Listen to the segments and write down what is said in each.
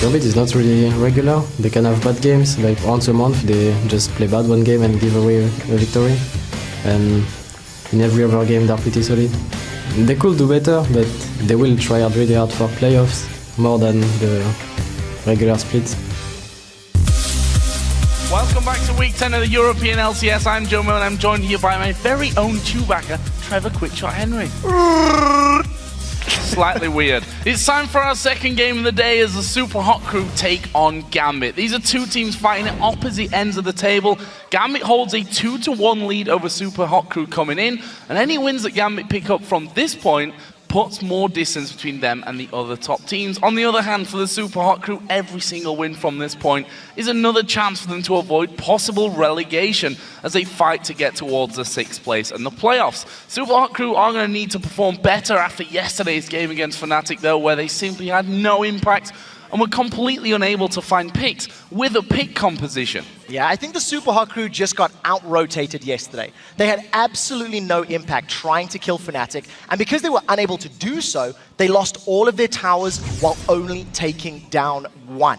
Gambit is not really regular. They can have bad games, like once a month they just play bad one game and give away a victory. And in every other game they're pretty solid. They could do better, but they will try really hard for playoffs, more than the regular splits. Welcome back to week 10 of the European LCS. I'm Joe Mo and I'm joined here by my very own Chewbacca, Trevor Quickshot Henry. Slightly weird. It's time for our second game of the day as the Supa Hot Crew take on Gambit. These are two teams fighting at opposite ends of the table. Gambit holds a 2-1 lead over Supa Hot Crew coming in, and any wins that Gambit pick up from this point puts more distance between them and the other top teams. On the other hand, for the Supa Hot Crew, every single win from this point is another chance for them to avoid possible relegation as they fight to get towards the 6th place and the playoffs. Supa Hot Crew are going to need to perform better after yesterday's game against Fnatic though, where they simply had no impact and were completely unable to find picks with a pick composition. Yeah, I think the Supa Hot Crew just got out-rotated yesterday. They had absolutely no impact trying to kill Fnatic, and because they were unable to do so, they lost all of their towers while only taking down one.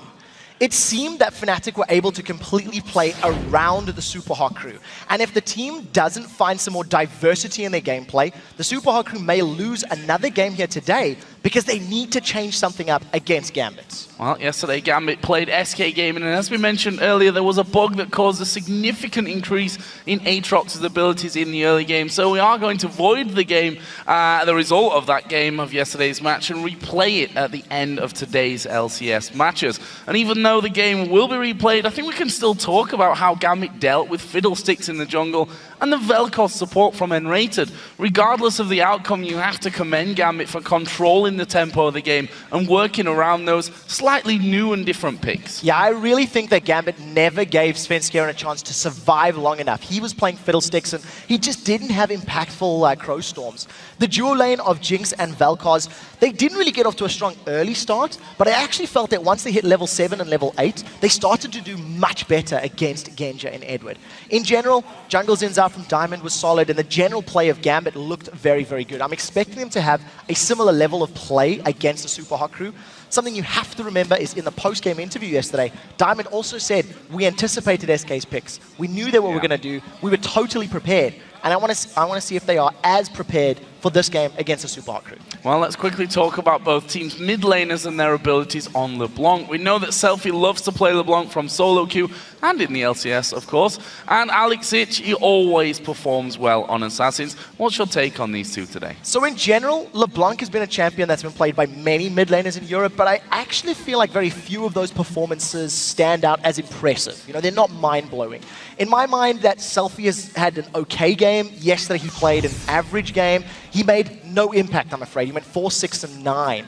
It seemed that Fnatic were able to completely play around the Supa Hot Crew. And if the team doesn't find some more diversity in their gameplay, the Supa Hot Crew may lose another game here today because they need to change something up against Gambit. Well, yesterday Gambit played SK Gaming, and as we mentioned earlier, there was a bug that caused a significant increase in Aatrox's abilities in the early game. So we are going to void the game, the result of that game of yesterday's match, and replay it at the end of today's LCS matches. And even though the game will be replayed, I think we can still talk about how Gambit dealt with Fiddlesticks in the jungle and the Vel'Koz support from Enrated. Regardless of the outcome, you have to commend Gambit for controlling the tempo of the game and working around those slightly new and different picks. Yeah, I really think that Gambit never gave Svenskeren a chance to survive long enough. He was playing Fiddlesticks and he just didn't have impactful Crow Storms. The dual lane of Jinx and Vel'Koz, they didn't really get off to a strong early start, but I actually felt that once they hit level 7 and level 8, they started to do much better against Genja and Edward. In general, jungle Zinzao from Diamond was solid, and the general play of Gambit looked very, very good. I'm expecting them to have a similar level of play against the Supa Hot Crew. Something you have to remember is in the post-game interview yesterday, Diamond also said, we anticipated SK's picks. We knew they were what we were going to do. We were totally prepared. And I want to see if they are as prepared for this game against the Supa Hot Crew. Well, let's quickly talk about both teams' mid laners and their abilities on LeBlanc. We know that SELFIE loves to play LeBlanc from solo queue and in the LCS, of course. And Aleksei, he always performs well on Assassins. What's your take on these two today? So in general, LeBlanc has been a champion that's been played by many mid laners in Europe, but I actually feel like very few of those performances stand out as impressive. You know, they're not mind-blowing. In my mind, that SELFIE has had an okay game. Yesterday he played an average game. He made no impact, I'm afraid. He went 4, 6, and 9.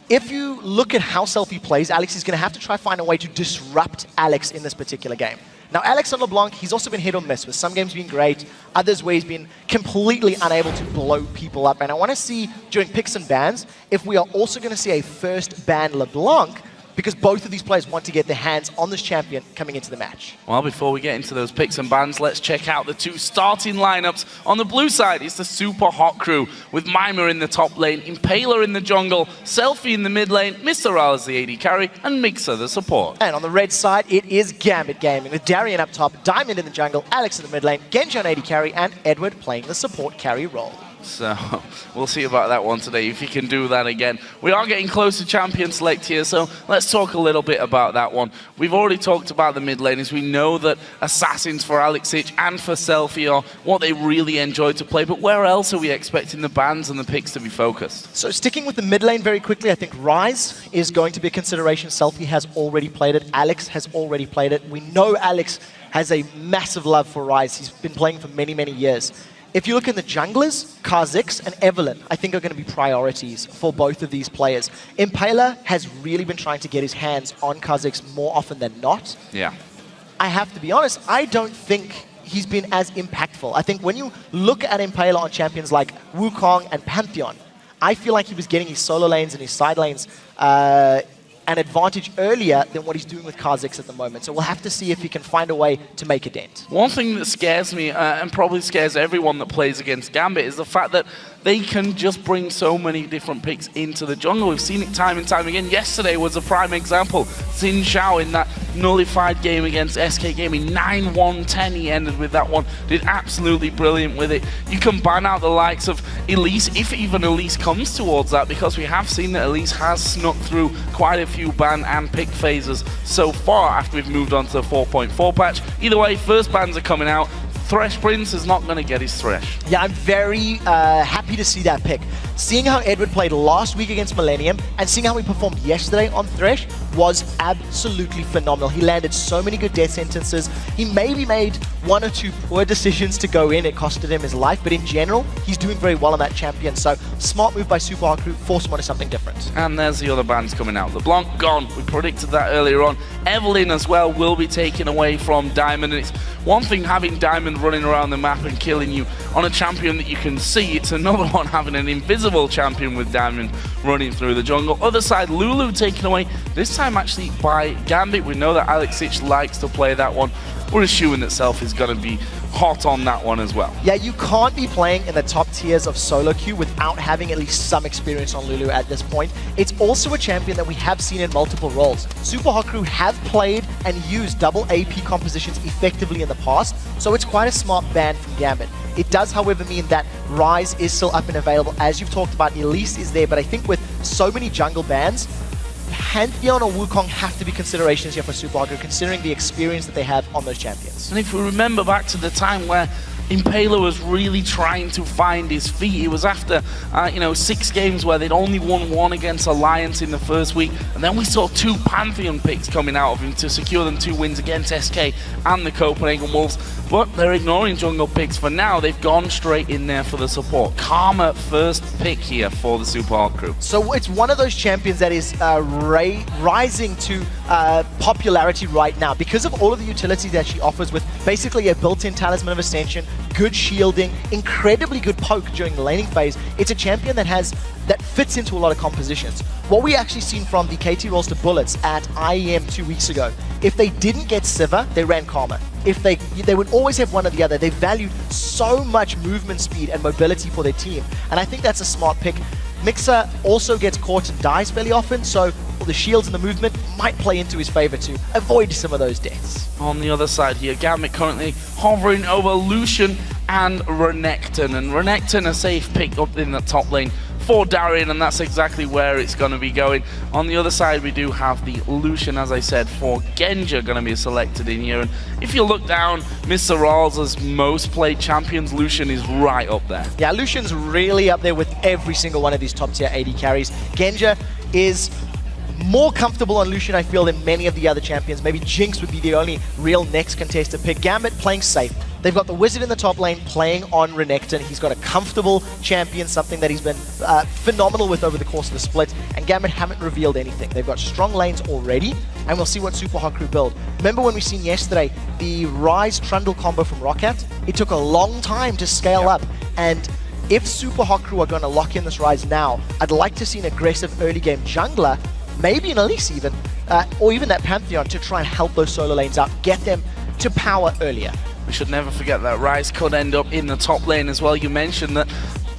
If you look at how SELFIE plays, Alex is going to have to try to find a way to disrupt Alex in this particular game. Now, Alex on LeBlanc, he's also been hit or miss, with some games being great, others where he's been completely unable to blow people up. And I want to see, during picks and bans, if we are also going to see a first ban LeBlanc, because both of these players want to get their hands on this champion coming into the match. Well, before we get into those picks and bans, let's check out the two starting lineups. On the blue side, it's the Supa Hot Crew, with Mimer in the top lane, Impaler in the jungle, SELFIE in the mid lane, MrRalleZ the AD carry, and Migxa the support. And on the red side, it is Gambit Gaming, with Darien up top, Diamond in the jungle, Alex in the mid lane, Genja AD carry, and Edward playing the support carry role. So we'll see about that one today, if he can do that again. We are getting close to champion select here, so let's talk a little bit about that one. We've already talked about the mid laners. We know that Assassins for Aleksei and for SELFIE are what they really enjoy to play, but where else are we expecting the bans and the picks to be focused? So sticking with the mid lane very quickly, I think Ryze is going to be a consideration. SELFIE has already played it. Alex has already played it. We know Alex has a massive love for Ryze. He's been playing for many, many years. If you look in the junglers, Kha'Zix and Evelynn, I think are going to be priorities for both of these players. Impaler has really been trying to get his hands on Kha'Zix more often than not. Yeah. I have to be honest, I don't think he's been as impactful. I think when you look at Impaler on champions like Wukong and Pantheon, I feel like he was getting his solo lanes and his side lanes an advantage earlier than what he's doing with Kha'Zix at the moment. So we'll have to see if he can find a way to make a dent. One thing that scares me, and probably scares everyone that plays against Gambit, is the fact that they can just bring so many different picks into the jungle. We've seen it time and time again. Yesterday was a prime example. Zhao in that nullified game against SK Gaming, 9-1-10 he ended with that one. Did absolutely brilliant with it. You can ban out the likes of Elise, if even Elise comes towards that, because we have seen that Elise has snuck through quite a few ban and pick phases so far after we've moved on to the 4.4 patch. Either way, first bans are coming out. Thresh Prince is not going to get his Thresh. Yeah, I'm very happy to see that pick. Seeing how Edward played last week against Millennium and seeing how he performed yesterday on Thresh was absolutely phenomenal. He landed so many good death sentences. He maybe made one or two poor decisions to go in. It costed him his life, but in general, he's doing very well on that champion. So smart move by Supa Hot Crew, force him onto something different. And there's the other bans coming out. LeBlanc gone. We predicted that earlier on. Evelyn as well will be taken away from Diamond. And it's one thing having Diamond running around the map and killing you on a champion that you can see. It's another one having an invisible champion with Diamond running through the jungle. Other side, Lulu taken away, this time actually by Gambit. We know that Aleksei likes to play that one. We're assuming that SELFIE is going to be hot on that one as well. Yeah, you can't be playing in the top tiers of solo queue without having at least some experience on Lulu at this point. It's also a champion that we have seen in multiple roles. Supa Hot Crew have played and used double AP compositions effectively in the past, so it's quite a smart ban from Gambit. It does, however, mean that Ryze is still up and available. As you've talked about, Elise is there, but I think with so many jungle bans, Pantheon or Wukong have to be considerations here for Supa Hot Crew, considering the experience that they have on those champions. And if we remember back to the time where Impaler was really trying to find his feet. It was after, 6 games where they'd only won 1 against Alliance in the first week, and then we saw 2 Pantheon picks coming out of him to secure them 2 wins against SK and the Copenhagen Wolves. But they're ignoring jungle picks for now. They've gone straight in there for the support. Karma first pick here for the Supa Hot Crew. So it's one of those champions that is rising to popularity right now because of all of the utility that she offers, with basically a built-in Talisman of Ascension, good shielding, incredibly good poke during the laning phase. It's a champion that fits into a lot of compositions. What we actually seen from the KT rolls to Bullets at IEM 2 weeks ago, if they didn't get Sivir, they ran Karma. If they would always have one or the other. They valued so much movement speed and mobility for their team, and I think that's a smart pick. Migxa also gets caught and dies fairly often, so the shields and the movement might play into his favor to avoid some of those deaths. On the other side here, Gambit currently hovering over Lucian and Renekton, and Renekton a safe pick up in the top lane for Darien, and that's exactly where it's going to be going. On the other side, we do have the Lucian, as I said, for Genja going to be selected in here. And if you look down MrRalleZ's most played champions, Lucian is right up there. Yeah, Lucian's really up there with every single one of these top tier AD carries. Genja is more comfortable on Lucian, I feel, than many of the other champions. Maybe Jinx would be the only real next contested pick. Gambit playing safe. They've got the Wizard in the top lane playing on Renekton. He's got a comfortable champion, something that he's been phenomenal with over the course of the split, and Gambit haven't revealed anything. They've got strong lanes already, and we'll see what Supa Hot Crew build. Remember when we seen yesterday the Ryze Trundle combo from Roccat? It took a long time to scale up, and if Supa Hot Crew are going to lock in this Ryze now, I'd like to see an aggressive early game jungler, maybe an Elise even, or even that Pantheon, to try and help those solo lanes out, get them to power earlier. We should never forget that Ryze could end up in the top lane as well. You mentioned that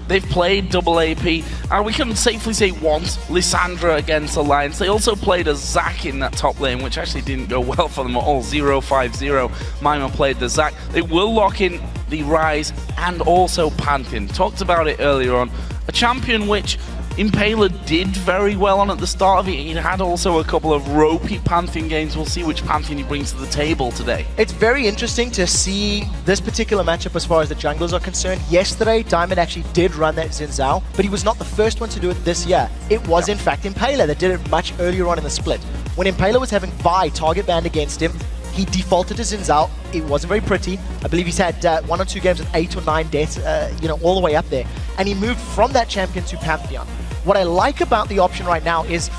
they've played double AP, and we can safely say once Lissandra against Alliance. They also played a Zac in that top lane, which actually didn't go well for them at all. 0-5-0. Mimer played the Zac. They will lock in the Ryze and also Pantheon. Talked about it earlier on. A champion which Impaler did very well on at the start of it. He had also a couple of ropey Pantheon games. We'll see which Pantheon he brings to the table today. It's very interesting to see this particular matchup as far as the junglers are concerned. Yesterday, Diamond actually did run that Zhao, but he was not the first one to do it this year. It was in fact Impaler that did it much earlier on in the split. When Impaler was having Vi target banned against him, he defaulted to Zhao. It wasn't very pretty. I believe he's had 1 or 2 games with 8 or 9 deaths, all the way up there. And he moved from that champion to Pantheon. What I like about the option right now is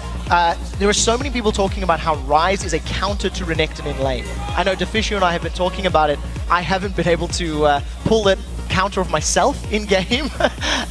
there are so many people talking about how Ryze is a counter to Renekton in lane. I know Deficio and I have been talking about it. I haven't been able to pull that counter of myself in game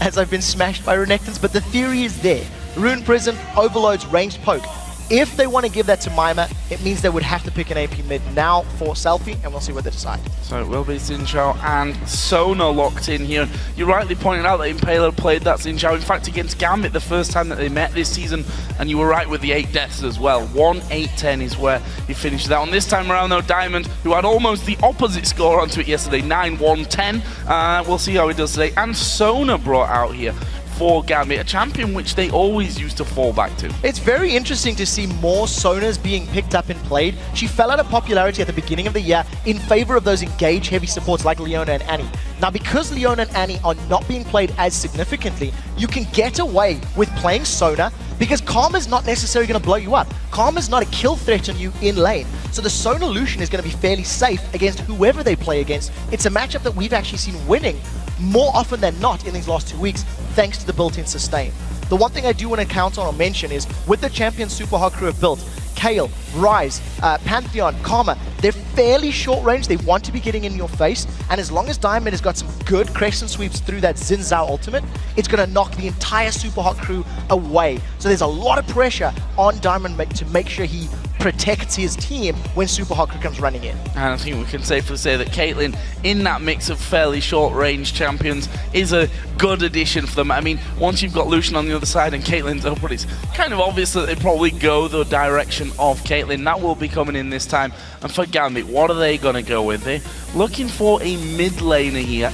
as I've been smashed by Renektons, but the theory is there. Rune Prison, overloads, ranged poke. If they want to give that to Mimer, it means they would have to pick an AP mid now for SELFIE, and we'll see what they decide. So it will be Zhao and Sona locked in here. You rightly pointed out that Impaler played that Zhao, in fact, against Gambit the first time that they met this season, and you were right with the 8 deaths as well. 1-8-10 is where he finished that one. This time around, though, Diamond, who had almost the opposite score onto it yesterday, 9-1-10. We'll see how he does today. And Sona brought out here for Gambit, a champion which they always used to fall back to. It's very interesting to see more Sonas being picked up and played. She fell out of popularity at the beginning of the year in favor of those engage-heavy supports like Leona and Annie. Now, because Leona and Annie are not being played as significantly, you can get away with playing Sona because Karma's not necessarily going to blow you up. Karma's not a kill threat on you in lane. So the Sona Lucian is going to be fairly safe against whoever they play against. It's a matchup that we've actually seen winning more often than not in these last 2 weeks, thanks to the built-in sustain. The one thing I do want to count on or mention is, with the champions Supa Hot Crew have built, Kayle, Ryze, Pantheon, Karma, they're fairly short range. They want to be getting in your face, and as long as Diamond has got some good crescent sweeps through that Zhao ultimate, it's going to knock the entire Supa Hot Crew away. So there's a lot of pressure on Diamond to make sure he protects his team when Supa Hot Crew comes running in. And I think we can safely say that Caitlyn, in that mix of fairly short-range champions, is a good addition for them. I mean, once you've got Lucian on the other side and Caitlyn's up, it's kind of obvious that they probably go the direction of Caitlyn. That will be coming in this time. And for Gambit, what are they going to go with? They're looking for a mid laner here,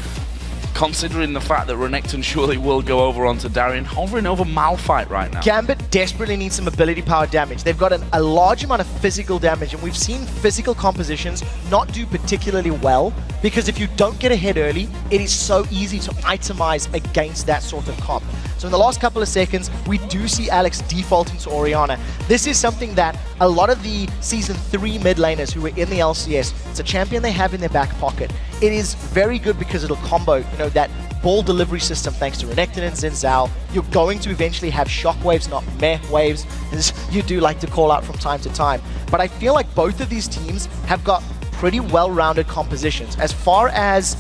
considering the fact that Renekton surely will go over onto Darien, hovering over Malphite right now. Gambit desperately needs some ability power damage. They've got a large amount of physical damage, and we've seen physical compositions not do particularly well, because if you don't get ahead early, it is so easy to itemize against that sort of comp. So in the last couple of seconds, we do see Alex defaulting to Orianna. This is something that a lot of the Season 3 mid laners who were in the LCS, it's a champion they have in their back pocket. It is very good because it'll combo, that ball delivery system thanks to Renekton and Zhao. You're going to eventually have shockwaves, not meh waves, as you do like to call out from time to time. But I feel like both of these teams have got pretty well-rounded compositions. As far as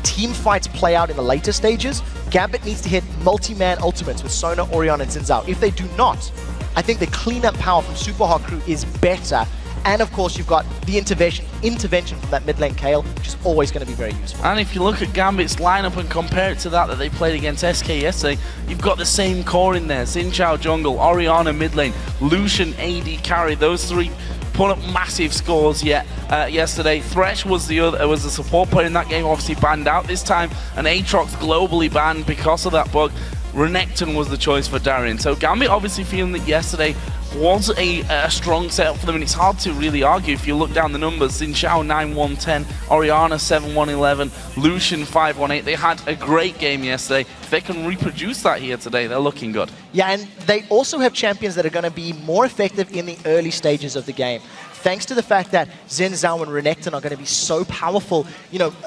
team fights play out in the later stages, Gambit needs to hit multi-man ultimates with Sona, Orianna, and Zhao. If they do not, I think the cleanup power from Supa Hot Crew is better. And of course, you've got the intervention from that mid lane Kayle, which is always going to be very useful. And if you look at Gambit's lineup and compare it to that they played against SK yesterday, you've got the same core in there. Zhao jungle, Orianna mid lane, Lucian AD carry. Those three put up massive scores yesterday. Thresh was the support player in that game, obviously banned out this time, and Aatrox globally banned because of that bug. Renekton was the choice for Darien. So Gambit obviously feeling that yesterday was a strong setup for them, and it's hard to really argue if you look down the numbers. Zhao 9-1-10, Orianna 7-1-11, Lucian 5-1-8. They had a great game yesterday. If they can reproduce that here today, they're looking good. Yeah, and they also have champions that are going to be more effective in the early stages of the game. Thanks to the fact that Zhao and Renekton are going to be so powerful,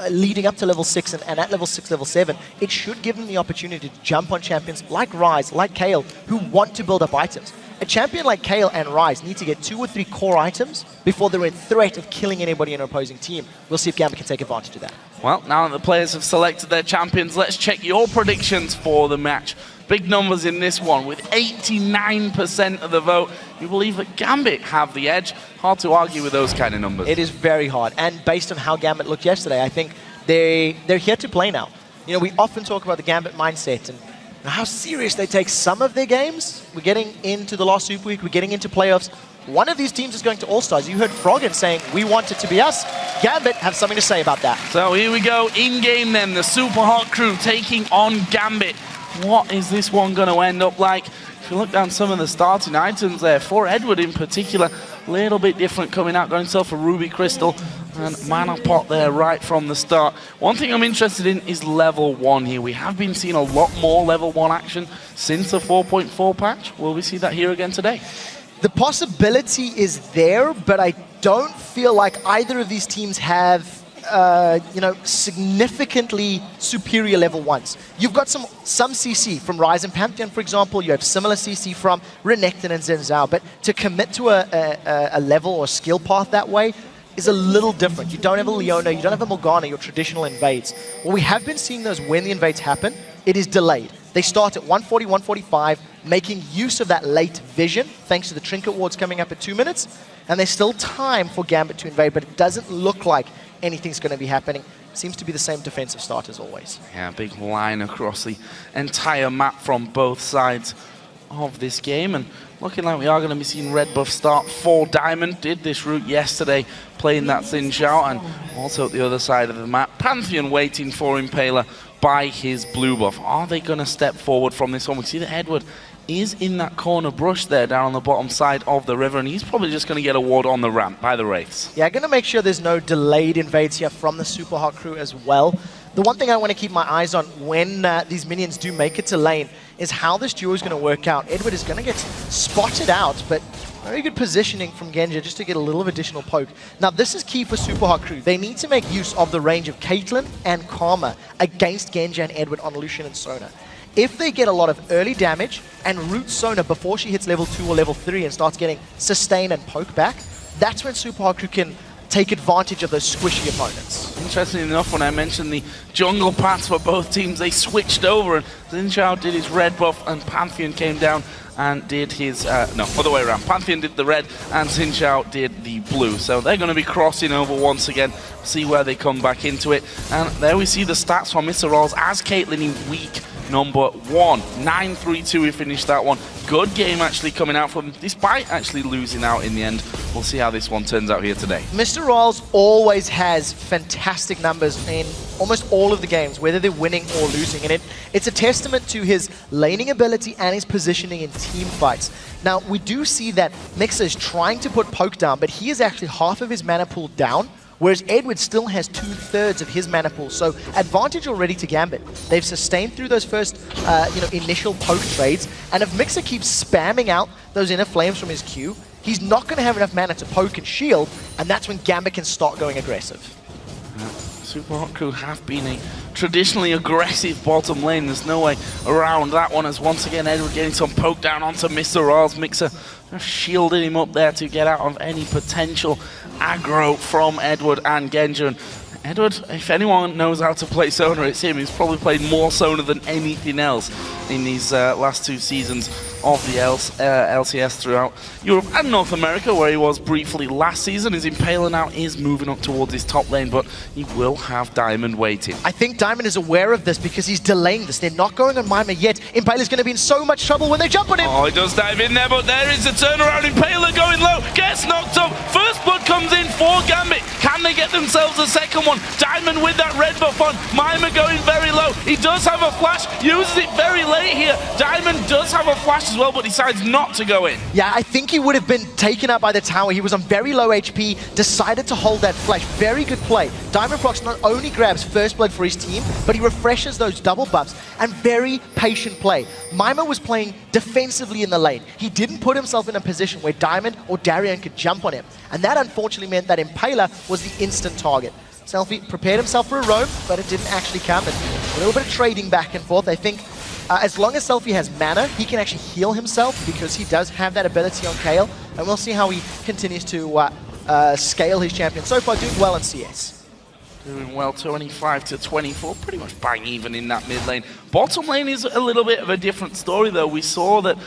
leading up to level 6 and at level 6, level 7, it should give them the opportunity to jump on champions like Ryze, like Kayle, who want to build up items. A champion like Kayle and Ryze need to get 2 or 3 core items before they're in threat of killing anybody in an opposing team. We'll see if Gambit can take advantage of that. Well, now that the players have selected their champions, let's check your predictions for the match. Big numbers in this one, with 89% of the vote. You believe that Gambit have the edge? Hard to argue with those kind of numbers. It is very hard, and based on how Gambit looked yesterday, I think they're here to play now. We often talk about the Gambit mindset and how serious they take some of their games. We're getting into the last Super Week, we're getting into playoffs. One of these teams is going to All-Stars. You heard Froggen saying, we want it to be us. Gambit have something to say about that. So here we go, in-game then, the Supa Hot Crew taking on Gambit. What is this one going to end up like? If you look down some of the starting items there, for Edward in particular, a little bit different coming out, going himself a Ruby Crystal and Mana Pot there right from the start. One thing I'm interested in is level 1 here. We have been seeing a lot more level 1 action since the 4.4 patch. Will we see that here again today? The possibility is there, but I don't feel like either of these teams have significantly superior level 1s. You've got some CC from Ryze and Pantheon, for example. You have similar CC from Renekton and Zhao, but to commit to a level or skill path that way is a little different. You don't have a Leona, you don't have a Morgana, your traditional invades. Well, we have been seeing those when the invades happen, it is delayed. They start at 140, 145, making use of that late vision, thanks to the trinket wards coming up at 2 minutes. And there's still time for Gambit to invade, but it doesn't look like anything's going to be happening. Seems to be the same defensive start as always. Yeah, big line across the entire map from both sides of this game. And looking like we are going to be seeing red buff start for Diamond. Did this route yesterday, playing that Zhao, and also at the other side of the map, Pantheon waiting for Impaler by his blue buff. Are they going to step forward from this one? We see that Edward is in that corner brush there down on the bottom side of the river, and he's probably just going to get a ward on the ramp by the Wraiths. Yeah, going to make sure there's no delayed invades here from the Supa Hot Crew as well. The one thing I want to keep my eyes on when these minions do make it to lane is how this duo is going to work out. Edward is going to get spotted out, but very good positioning from Genja just to get a little additional poke. Now, this is key for Supa Hot Crew. They need to make use of the range of Caitlyn and Karma against Genja and Edward on Lucian and Sona. If they get a lot of early damage and root Sona before she hits level 2 or level 3 and starts getting sustain and poke back, that's when Supa Hot Crew can take advantage of those squishy opponents. Interestingly enough, when I mentioned the jungle paths for both teams, they switched over, and Zhao did his red buff and Pantheon came down and did his, no, other way around. Pantheon did the red and Zhao did the blue. So they're going to be crossing over once again, see where they come back into it. And there we see the stats from MrRalleZ as Caitlyn in week number 1. 9-3-2, we finished that one. Good game actually coming out from them, despite actually losing out in the end. We'll see how this one turns out here today. MrRalleZ always has fantastic numbers in almost all of the games, whether they're winning or losing. And it's a testament to his laning ability and his positioning in team fights. Now, we do see that Migxa is trying to put poke down, but he is actually half of his mana pool down, whereas Edward still has 2/3 of his mana pool. So advantage already to Gambit. They've sustained through those first initial poke trades, and if Migxa keeps spamming out those inner flames from his Q, he's not going to have enough mana to poke and shield, and that's when Gambit can start going aggressive. Supa Hot Crew have been a traditionally aggressive bottom lane. There's no way around that one, as once again Edward getting some poke down onto MrRalleZ. Migxa just shielding him up there to get out of any potential aggro from Edward and Genja. And Edward, if anyone knows how to play Sona, it's him. He's probably played more Sona than anything else in these last 2 seasons of the LCS throughout Europe and North America, where he was briefly last season. His Impaler now is moving up towards his top lane, but he will have Diamond waiting. I think Diamond is aware of this because he's delaying this. They're not going on Mimer yet. Impaler's going to be in so much trouble when they jump on him. Oh, he does dive in there, but there is the turnaround. Impaler going low, gets knocked up. First blood comes in for Gambit. Can they get themselves a second one? Diamond with that red buff on. Mimer going very low. He does have a flash, uses it very late here. Diamond does have a flash as well, but decides not to go in. Yeah, I think he would have been taken out by the tower. He was on very low HP, decided to hold that flash. Very good play. Diamond Prox not only grabs first blood for his team, but he refreshes those double buffs, and very patient play. Mimer was playing defensively in the lane. He didn't put himself in a position where Diamond or Darien could jump on him, and that unfortunately meant that Impaler was the instant target. SELFIE prepared himself for a roam, but it didn't actually come. And a little bit of trading back and forth. I think as long as SELFIE has mana, he can actually heal himself because he does have that ability on Kayle. And we'll see how he continues to scale his champion. So far, doing well in CS. Doing well, 25-24, pretty much bang even in that mid lane. Bottom lane is a little bit of a different story though. We saw that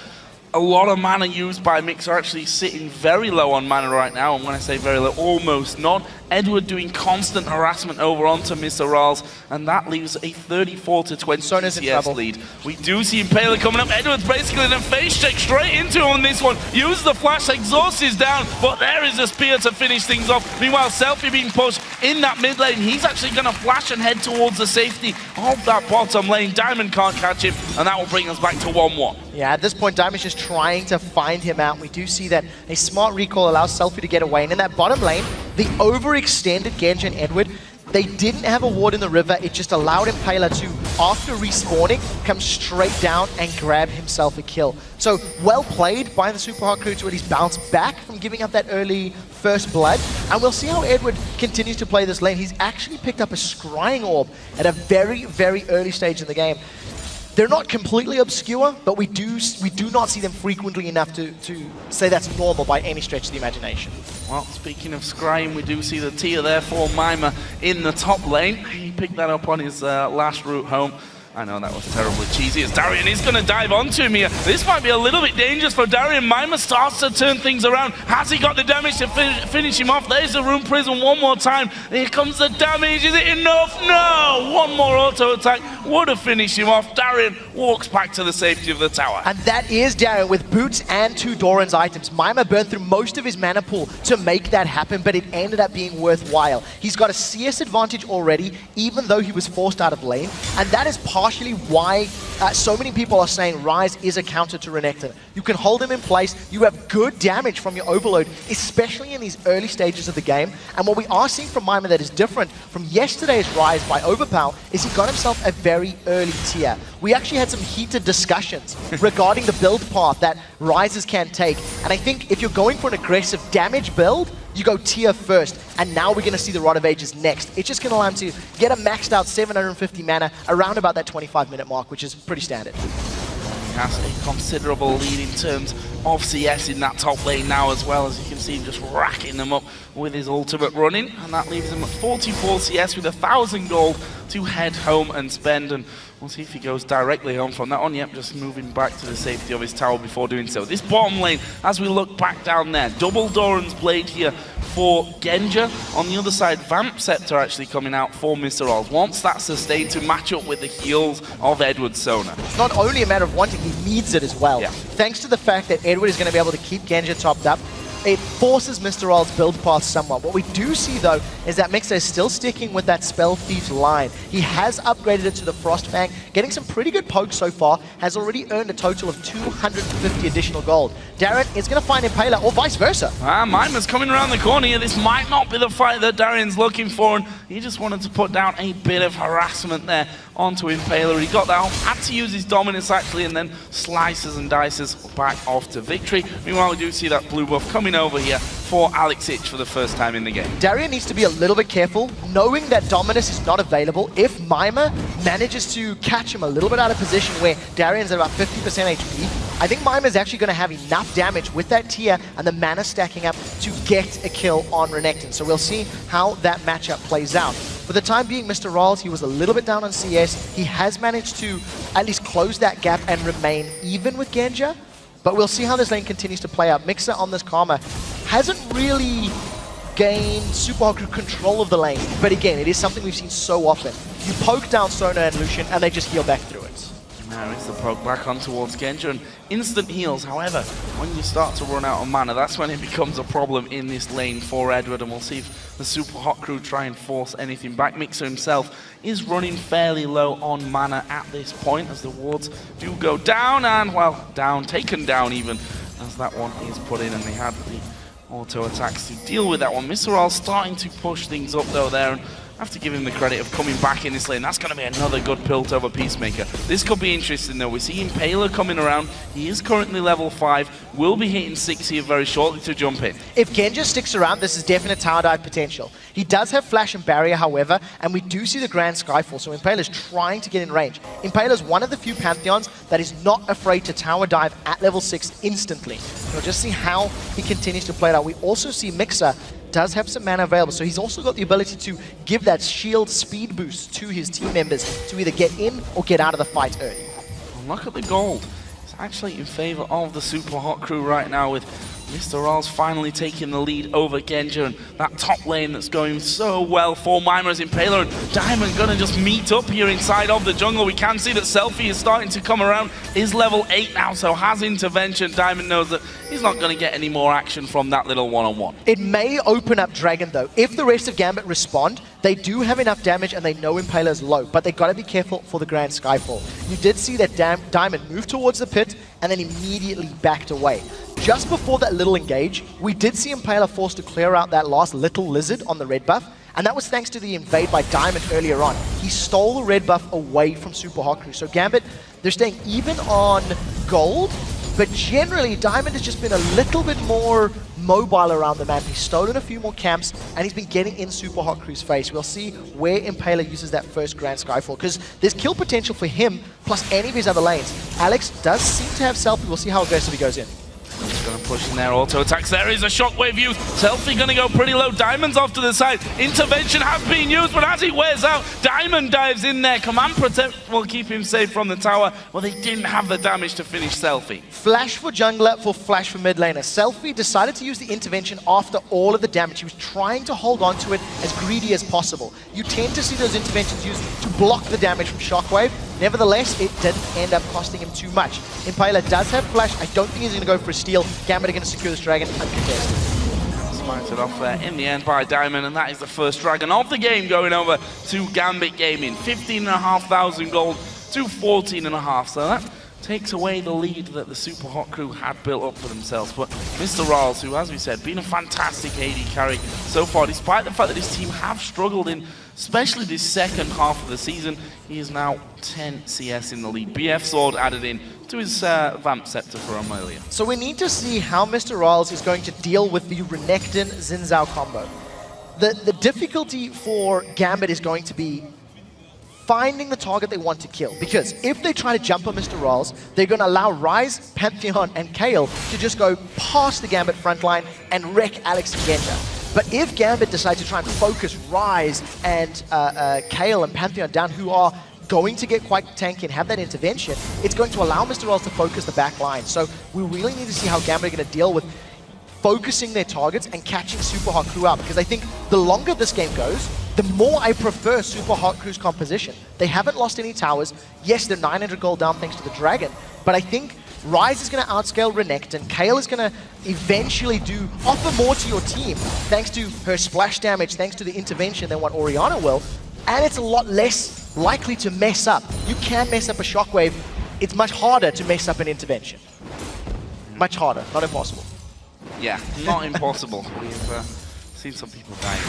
a lot of mana used by Migxa are actually sitting very low on mana right now, and when I say very low, almost none. Edward doing constant harassment over onto MrRalleZ, and that leaves a 34-20 CS lead. We do see Impaler coming up. Edward's basically in a face check straight into him on this one. Use the flash, exhaust is down, but there is a spear to finish things off. Meanwhile, SELFIE being pushed in that mid lane. He's actually going to flash and head towards the safety of that bottom lane. Diamond can't catch him, and that will bring us back to 1-1. Yeah, at this point, Diamond's just trying to find him out. We do see that a smart recall allows SELFIE to get away, and in that bottom lane, the overextended Genja and Edward, they didn't have a ward in the river. It just allowed Impaler to, after respawning, come straight down and grab himself a kill. So, well played by the Supa Hot Crew to at least bounce back from giving up that early first blood. And we'll see how Edward continues to play this lane. He's actually picked up a scrying orb at a very, very early stage in the game. They're not completely obscure, but we do not see them frequently enough to say that's normal by any stretch of the imagination. Well, speaking of scrying, we do see the tier there for Mimer in the top lane. He picked that up on his last route home. I know that was terribly cheesy as Darien is going to dive onto him here. This might be a little bit dangerous for Darien. Mimer starts to turn things around. Has he got the damage to finish him off? There's the Rune Prison one more time. Here comes the damage. Is it enough? No! One more auto attack would have finished him off. Darien walks back to the safety of the tower. And that is Darien with boots and 2 Doran's items. Mimer burned through most of his mana pool to make that happen, but it ended up being worthwhile. He's got a CS advantage already, even though he was forced out of lane, and that is partially why so many people are saying Ryze is a counter to Renekton. You can hold him in place, you have good damage from your overload, especially in these early stages of the game. And what we are seeing from Mimer that is different from yesterday's Ryze by Overpower is he got himself a very early tier. We actually had some heated discussions regarding the build path that Ryzes can take, and I think if you're going for an aggressive damage build, you go tier first, and now we're going to see the Rod of Ages next. It's just going to allow him to get a maxed out 750 mana around about that 25-minute mark, which is pretty standard. He has a considerable lead in terms of CS in that top lane now as well, as you can see him just racking them up with his ultimate running, and that leaves him at 44 CS with 1,000 gold to head home and spend, and we'll see if he goes directly home from that one. Yep, just moving back to the safety of his tower before doing so. This bottom lane, as we look back down there, double Doran's Blade here for Genja. On the other side, Vamp Scepter actually coming out for MrRalleZ. Wants that sustained to match up with the heals of Edward Sona. It's not only a matter of wanting, he needs it as well. Yeah. Thanks to the fact that Edward is going to be able to keep Genja topped up, it forces MrRalleZ build path somewhat. What we do see though is that Migxa is still sticking with that Spell Thief line. He has upgraded it to the Frost Fang, getting some pretty good pokes so far, has already earned a total of 250 additional gold. Darien is going to find Impaler, or vice versa. Mimer's coming around the corner here. This might not be the fight that Darien's looking for, and he just wanted to put down a bit of harassment there onto Impaler. He got that off, had to use his dominance actually, and then slices and dices back off to victory. Meanwhile, we do see that blue buff coming over here for Aleksei for the first time in the game. Darien needs to be a little bit careful, knowing that Dominus is not available. If Mimer manages to catch him a little bit out of position where Darien's at about 50% HP, I think Mimer is actually going to have enough damage with that tier and the mana stacking up to get a kill on Renekton. So we'll see how that matchup plays out. For the time being, MrRalleZ, he was a little bit down on CS. He has managed to at least close that gap and remain even with Genja. But we'll see how this lane continues to play out. Migxa on this Karma hasn't really gained Supa Hot Crew control of the lane. But again, it is something we've seen so often. You poke down Sona and Lucian, and they just heal back through it. Now is the poke back on towards Genja, and instant heals. However, when you start to run out of mana, that's when it becomes a problem in this lane for Edward, and we'll see if the Supa Hot Crew try and force anything back. Migxa himself is running fairly low on mana at this point, as the wards do go down, and, well, taken down even, as that one is put in, and they had the auto attacks to deal with that one. MrRalleZ starting to push things up, though, there, and I have to give him the credit of coming back in this lane. That's going to be another good pilt over Peacemaker. This could be interesting though. We see Impaler coming around. He is currently level 5. Will be hitting 6 here very shortly to jump in. If Genja sticks around, this is definite tower dive potential. He does have Flash and Barrier, however, and we do see the Grand Skyfall, so Impaler's trying to get in range. Impaler's one of the few Pantheons that is not afraid to tower dive at level 6 instantly. We'll just see how he continues to play it out. We also see Migxa does have some mana available, so he's also got the ability to give that shield speed boost to his team members to either get in or get out of the fight early. Look at the gold. It's actually in favor of the Supa Hot Crew right now, with MrRalleZ finally taking the lead over Genja, and that top lane that's going so well for Mimer's Impaler, and Diamond gonna just meet up here inside of the jungle. We can see that SELFIE is starting to come around, is level 8 now, so has intervention. Diamond knows that he's not gonna get any more action from that little one-on-one. It may open up Dragon though. If the rest of Gambit respond, they do have enough damage and they know Impaler's low, but they gotta be careful for the Grand Skyfall. You did see that Diamond move towards the pit and then immediately backed away. Just before that little engage, we did see Impaler forced to clear out that last little lizard on the red buff, and that was thanks to the invade by Diamond earlier on. He stole the red buff away from Supa Hot Crew. So Gambit, they're staying even on gold, but generally Diamond has just been a little bit more mobile around the map. He's stolen a few more camps, and he's been getting in Supa Hot Crew's face. We'll see where Impaler uses that first Grand Skyfall, because there's kill potential for him, plus any of his other lanes. Alex does seem to have SELFIE. We'll see how aggressive he goes in. Gonna push in there, auto attacks. There is a shockwave used. SELFIE gonna go pretty low. Diamond's off to the side. Intervention has been used, but as he wears out, Diamond dives in there. Command Protect will keep him safe from the tower. Well, they didn't have the damage to finish SELFIE. Flash for jungler, for flash for mid laner. SELFIE decided to use the intervention after all of the damage. He was trying to hold on to it as greedy as possible. You tend to see those interventions used to block the damage from shockwave. Nevertheless, it didn't end up costing him too much. Impaler does have flash. I don't think he's going to go for a steal. Gambit are going to secure this dragon uncontested. Smited off there in the end by Diamond, and that is the first dragon of the game going over to Gambit Gaming. 15,500 gold to 14.5. So that takes away the lead that the Supa Hot Crew had built up for themselves. But MrRalleZ, who, as we said, been a fantastic AD carry so far, despite the fact that his team have struggled in, especially this second half of the season, he is now 10 CS in the lead. BF Sword added in to his Vamp Scepter for Amelia. So we need to see how MrRalleZ is going to deal with the Renekton Zhao combo. The difficulty for Gambit is going to be finding the target they want to kill. Because if they try to jump on MrRalleZ, they're going to allow Ryze, Pantheon, and Kayle to just go past the Gambit frontline and wreck Aleksei and Genja. But if Gambit decides to try and focus Ryze and Kayle and Pantheon down, who are going to get quite tanky and have that intervention, it's going to allow MrRalleZ to focus the back line. So we really need to see how Gambit are going to deal with focusing their targets and catching Supa Hot Crew out. Because I think the longer this game goes, the more I prefer Supa Hot Crew's composition. They haven't lost any towers. Yes, they're 900 gold down thanks to the dragon, but I think Ryze is going to outscale Renekton. Kayle is going to eventually offer more to your team thanks to her splash damage, thanks to the intervention than what Orianna will, and it's a lot less likely to mess up. You can mess up a shockwave. It's much harder to mess up an intervention. Much harder, not impossible. Yeah, not impossible. We've seen some people dying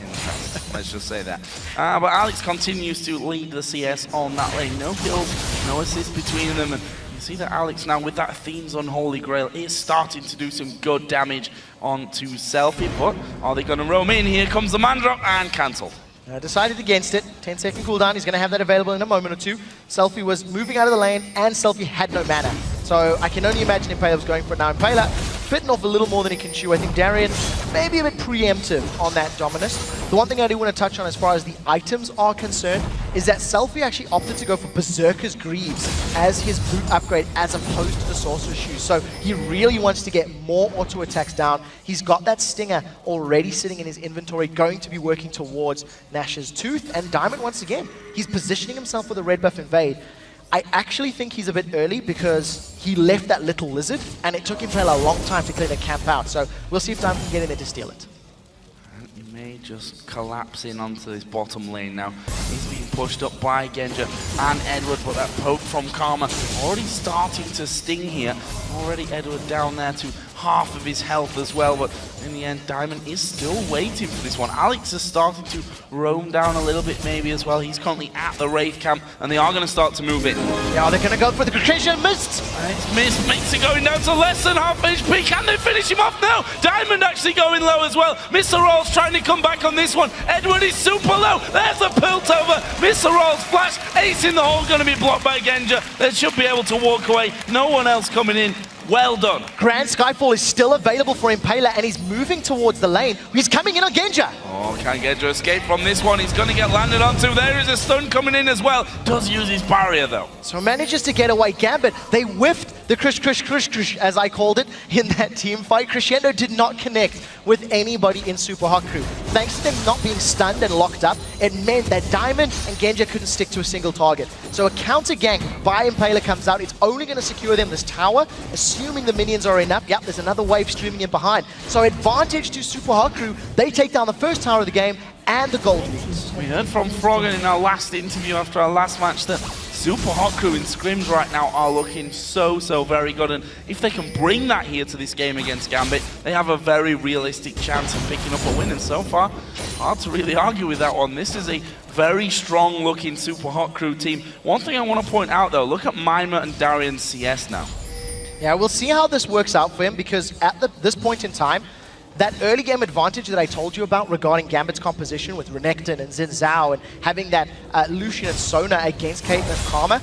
in the past, let's just say that. But Alex continues to lead the CS on that lane. No kills, no assists between them. And you see that Alex now, with that Theme's Unholy Grail, is starting to do some good damage onto SELFIE. But are they going to roam in? Here comes the man drop and cancelled. Decided against it. 10-second cooldown. He's going to have that available in a moment or two. SELFIE was moving out of the lane, and SELFIE had no mana. So I can only imagine Impaler was going for it now. Impaler bitten off a little more than he can chew. I think Darien maybe a bit preemptive on that Dominus. The one thing I do want to touch on as far as the items are concerned is that SELFIE actually opted to go for Berserker's Greaves as his boot upgrade as opposed to the Sorcerer's Shoes. So he really wants to get more auto attacks down. He's got that Stinger already sitting in his inventory, going to be working towards Nash's Tooth. And Diamond, once again, he's positioning himself for the red buff invade. I actually think he's a bit early because he left that little lizard and it took Impaler a long time to clear the camp out. So we'll see if Diamond can get in there to steal it. He may just collapse in onto this bottom lane now. He's being pushed up by Genja and Edward, but that poke from Karma already starting to sting here. Already Edward down there to half of his health as well, but in the end, Diamond is still waiting for this one. Alex is starting to roam down a little bit maybe as well. He's currently at the Wraith camp, and they are going to start to move in. Yeah, they're going to go for the Crucian. Missed! It's missed. Migxa going down to less than half HP. Can they finish him off now? Diamond actually going low as well. MrRalleZ trying to come back on this one. Edward is super low. There's a Piltover. MrRalleZ flash. Ace in the hole going to be blocked by Genja. They should be able to walk away. No one else coming in. Well done. Grand Skyfall is still available for Impaler, and he's moving towards the lane. He's coming in on Genja. Oh, can Genja escape from this one? He's going to get landed onto. There is a stun coming in as well. Does use his barrier, though. So manages to get away. Gambit, they whiffed the Krish, as I called it, in that team fight. Crescendo did not connect with anybody in Supa Hot Crew. Thanks to them not being stunned and locked up, it meant that Diamond and Genja couldn't stick to a single target. So a counter gank by Impaler comes out. It's only going to secure them this tower, assuming the minions are enough. Yep, there's another wave streaming in behind. So advantage to Supa Hot Crew. They take down the first tower of the game and the gold leads. We heard from Froggen in our last interview after our last match that Supa Hot Crew in scrims right now are looking so very good, and if they can bring that here to this game against Gambit, they have a very realistic chance of picking up a win, and so far, hard to really argue with that one. This is a very strong looking Supa Hot Crew team. One thing I want to point out though, look at Mimer and Darien's CS now. Yeah, we'll see how this works out for him, because at this point in time, that early game advantage that I told you about regarding Gambit's composition with Renekton and Zhao and having that Lucian and Sona against Caitlyn and Karma,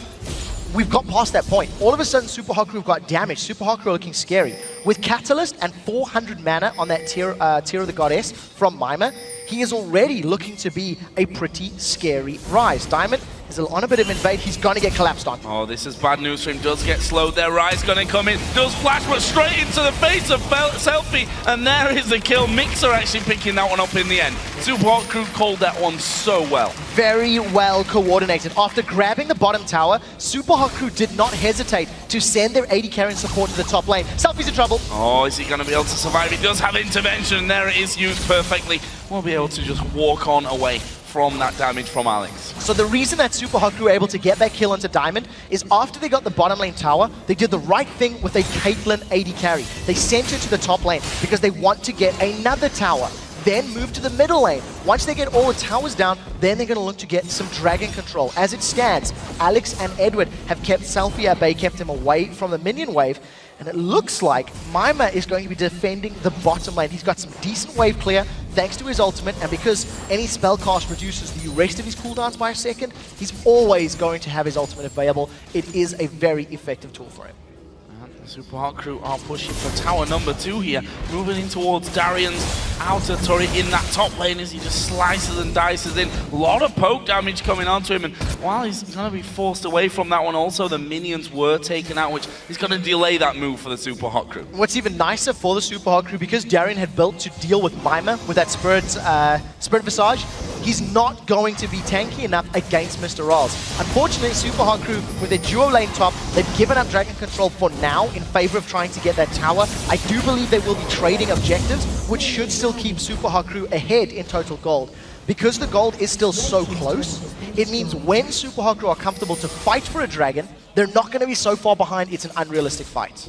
we've got past that point. All of a sudden, Supa Hot Crew have got damaged. Supa Hot Crew are looking scary. With Catalyst and 400 mana on that tier of the Goddess from Mimer, he is already looking to be a pretty scary Ryze. Diamond is on a bit of invade. He's going to get collapsed on. Oh, this is bad news for him. Does get slowed there. Ryze going to come in. Does flash, but straight into the face of SELFIE. And there is the kill. Migxa actually picking that one up in the end. Supa Hot Crew called that one so well. Very well coordinated. After grabbing the bottom tower, Supa Hot Crew did not hesitate to send their AD carrying support to the top lane. SELFIE's in trouble. Oh, is he going to be able to survive? He does have intervention, and there it is used perfectly. We'll be able to just walk on away from that damage from Alex. So the reason that Supa Hot Crew were able to get that kill onto Diamond is after they got the bottom lane tower, they did the right thing with a Caitlyn AD carry. They sent her to the top lane because they want to get another tower, then move to the middle lane. Once they get all the towers down, then they're going to look to get some dragon control. As it stands, Alex and Edward have kept SELFIE at bay, kept him away from the minion wave, and it looks like Mimer is going to be defending the bottom lane. He's got some decent wave clear thanks to his ultimate, and because any spell cast reduces the rest of his cooldowns by a second, he's always going to have his ultimate available. It is a very effective tool for him. Supa Hot Crew are pushing for tower number 2 here, moving in towards Darien's outer turret in that top lane as he just slices and dices in. A lot of poke damage coming onto him, and while he's going to be forced away from that one, also the minions were taken out, which is going to delay that move for the Supa Hot Crew. What's even nicer for the Supa Hot Crew, because Darien had built to deal with Mimer with that Spirit Visage, he's not going to be tanky enough against MrRalleZ. Unfortunately, Supa Hot Crew, with their duo lane top, they've given up Dragon Control for now in favor of trying to get that tower. I do believe they will be trading objectives, which should still keep Supa Hot Crew ahead in total gold. Because the gold is still so close, it means when Supa Hot Crew are comfortable to fight for a dragon, they're not going to be so far behind it's an unrealistic fight.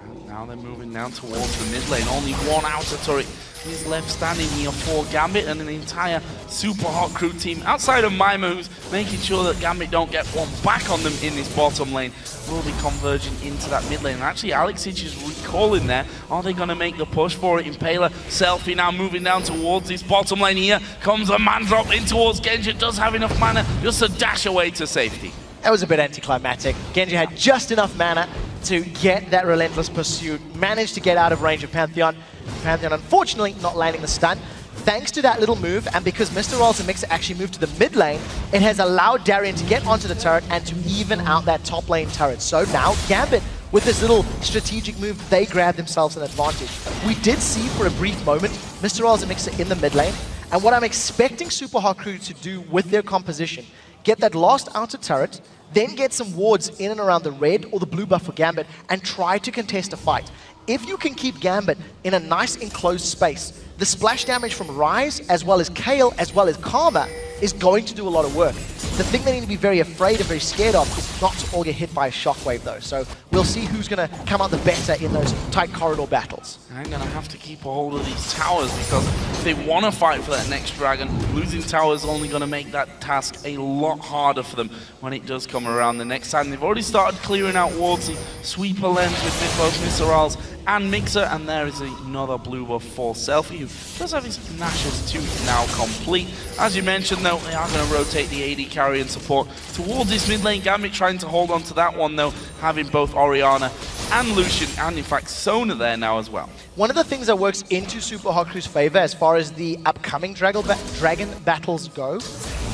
And now they're moving down towards the mid lane. Only one outer turret is left standing here for Gambit and an entire Supa Hot Crew team outside of Mimer, who's making sure that Gambit don't get one back on them in this bottom lane. Will be converging into that mid lane. And actually, Aleksei is recalling there. Are they going to make the push for it? Impaler, SELFIE now moving down towards this bottom lane here. Comes a man drop in towards Genja. Does have enough mana just to dash away to safety. That was a bit anticlimactic. Genja had just enough mana to get that relentless pursuit. Managed to get out of range of Pantheon. Pantheon, unfortunately, not landing the stun. Thanks to that little move, and because MrRalleZ and Migxa actually moved to the mid lane, it has allowed Darien to get onto the turret and to even out that top lane turret. So now, Gambit, with this little strategic move, they grab themselves an advantage. We did see for a brief moment MrRalleZ and Migxa in the mid lane, and what I'm expecting Supa Hot Crew to do with their composition, get that last outer turret, then get some wards in and around the red or the blue buff for Gambit, and try to contest a fight. If you can keep Gambit in a nice enclosed space, the splash damage from Ryze, as well as Kayle, as well as Karma, is going to do a lot of work. The thing they need to be very afraid and very scared of is not to all get hit by a shockwave, though. So we'll see who's going to come out the better in those tight corridor battles. I'm going to have to keep a hold of these towers, because if they want to fight for that next dragon, losing towers is only going to make that task a lot harder for them when it does come around the next time. They've already started clearing out wards, the sweeper lens with both MrRalleZ and Migxa, and there is another blue buff for SELFIE, who does have his Nash's tooth now complete. As you mentioned, though, they are going to rotate the AD carry and support towards this mid lane. Gambit trying to hold on to that one, though, having both Orianna and Lucian, and in fact Sona there now as well. One of the things that works into Supa Hot Crew's favor as far as the upcoming dragon battles go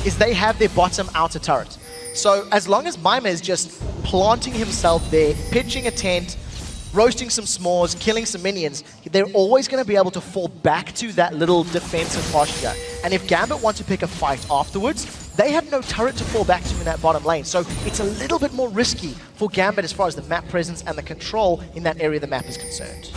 is they have their bottom outer turret. So as long as Mimer is just planting himself there, pitching a tent, roasting some s'mores, killing some minions, they're always going to be able to fall back to that little defensive posture. And if Gambit want to pick a fight afterwards, they have no turret to fall back to in that bottom lane. So it's a little bit more risky for Gambit as far as the map presence and the control in that area of the map is concerned.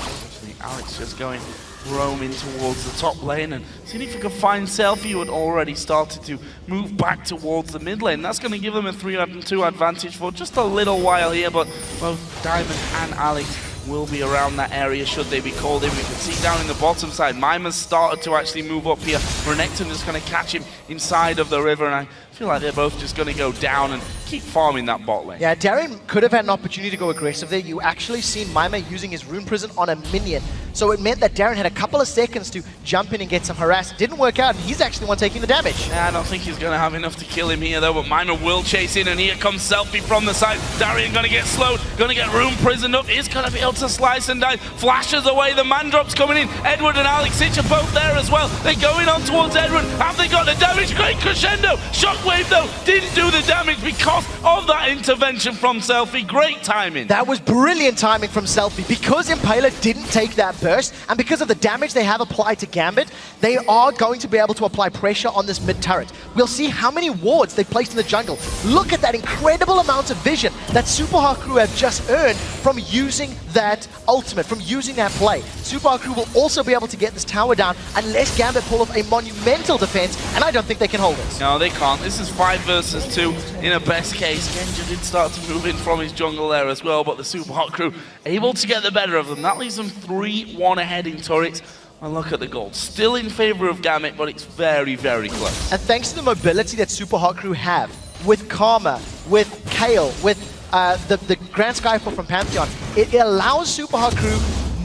Alex just going roaming towards the top lane and seeing if we could find SELFIE, who had already started to move back towards the mid lane. That's going to give them a 3-2 advantage for just a little while here, but both Diamond and Alex will be around that area should they be called in. We can see down in the bottom side, Mimer's started to actually move up here. Renekton is going to catch him inside of the river, and I feel like they're both just going to go down and keep farming that bot lane. Yeah, Darien could have had an opportunity to go aggressive there. You actually seen Mimer using his Rune Prison on a minion. So it meant that Darien had a couple of seconds to jump in and get some harass. Didn't work out, and he's actually the one taking the damage. Yeah, I don't think he's going to have enough to kill him here, though, but Mimer will chase in, and here comes SELFIE from the side. Darien going to get slowed, going to get Rune Prisoned up. He's going to be able to slice and dice. Flashes away, the man drops coming in. Edward and Aleksei are both there as well. They're going on towards Edward. Have they got the damage? Great crescendo. Shockwave, though, didn't do the damage because of that intervention from SELFIE. Great timing. That was brilliant timing from SELFIE. Because Impaler didn't take that burst, and because of the damage they have applied to Gambit, they are going to be able to apply pressure on this mid turret. We'll see how many wards they've placed in the jungle. Look at that incredible amount of vision that Supa Hot Crew have just earned from using that ultimate, from using that play. Supa Hot Crew will also be able to get this tower down unless Gambit pull off a monumental defense, and I don't think they can hold it. No, they can't. This is 5 versus 2 in a best case. Genja did start to move in from his jungle there as well, but the Supa Hot Crew able to get the better of them. That leaves them 3-1 ahead in turrets. And look at the gold. Still in favor of Gambit, but it's very, very close. And thanks to the mobility that Supa Hot Crew have, with Karma, with Kayle, with the Grand Skyfall from Pantheon, it allows Supa Hot Crew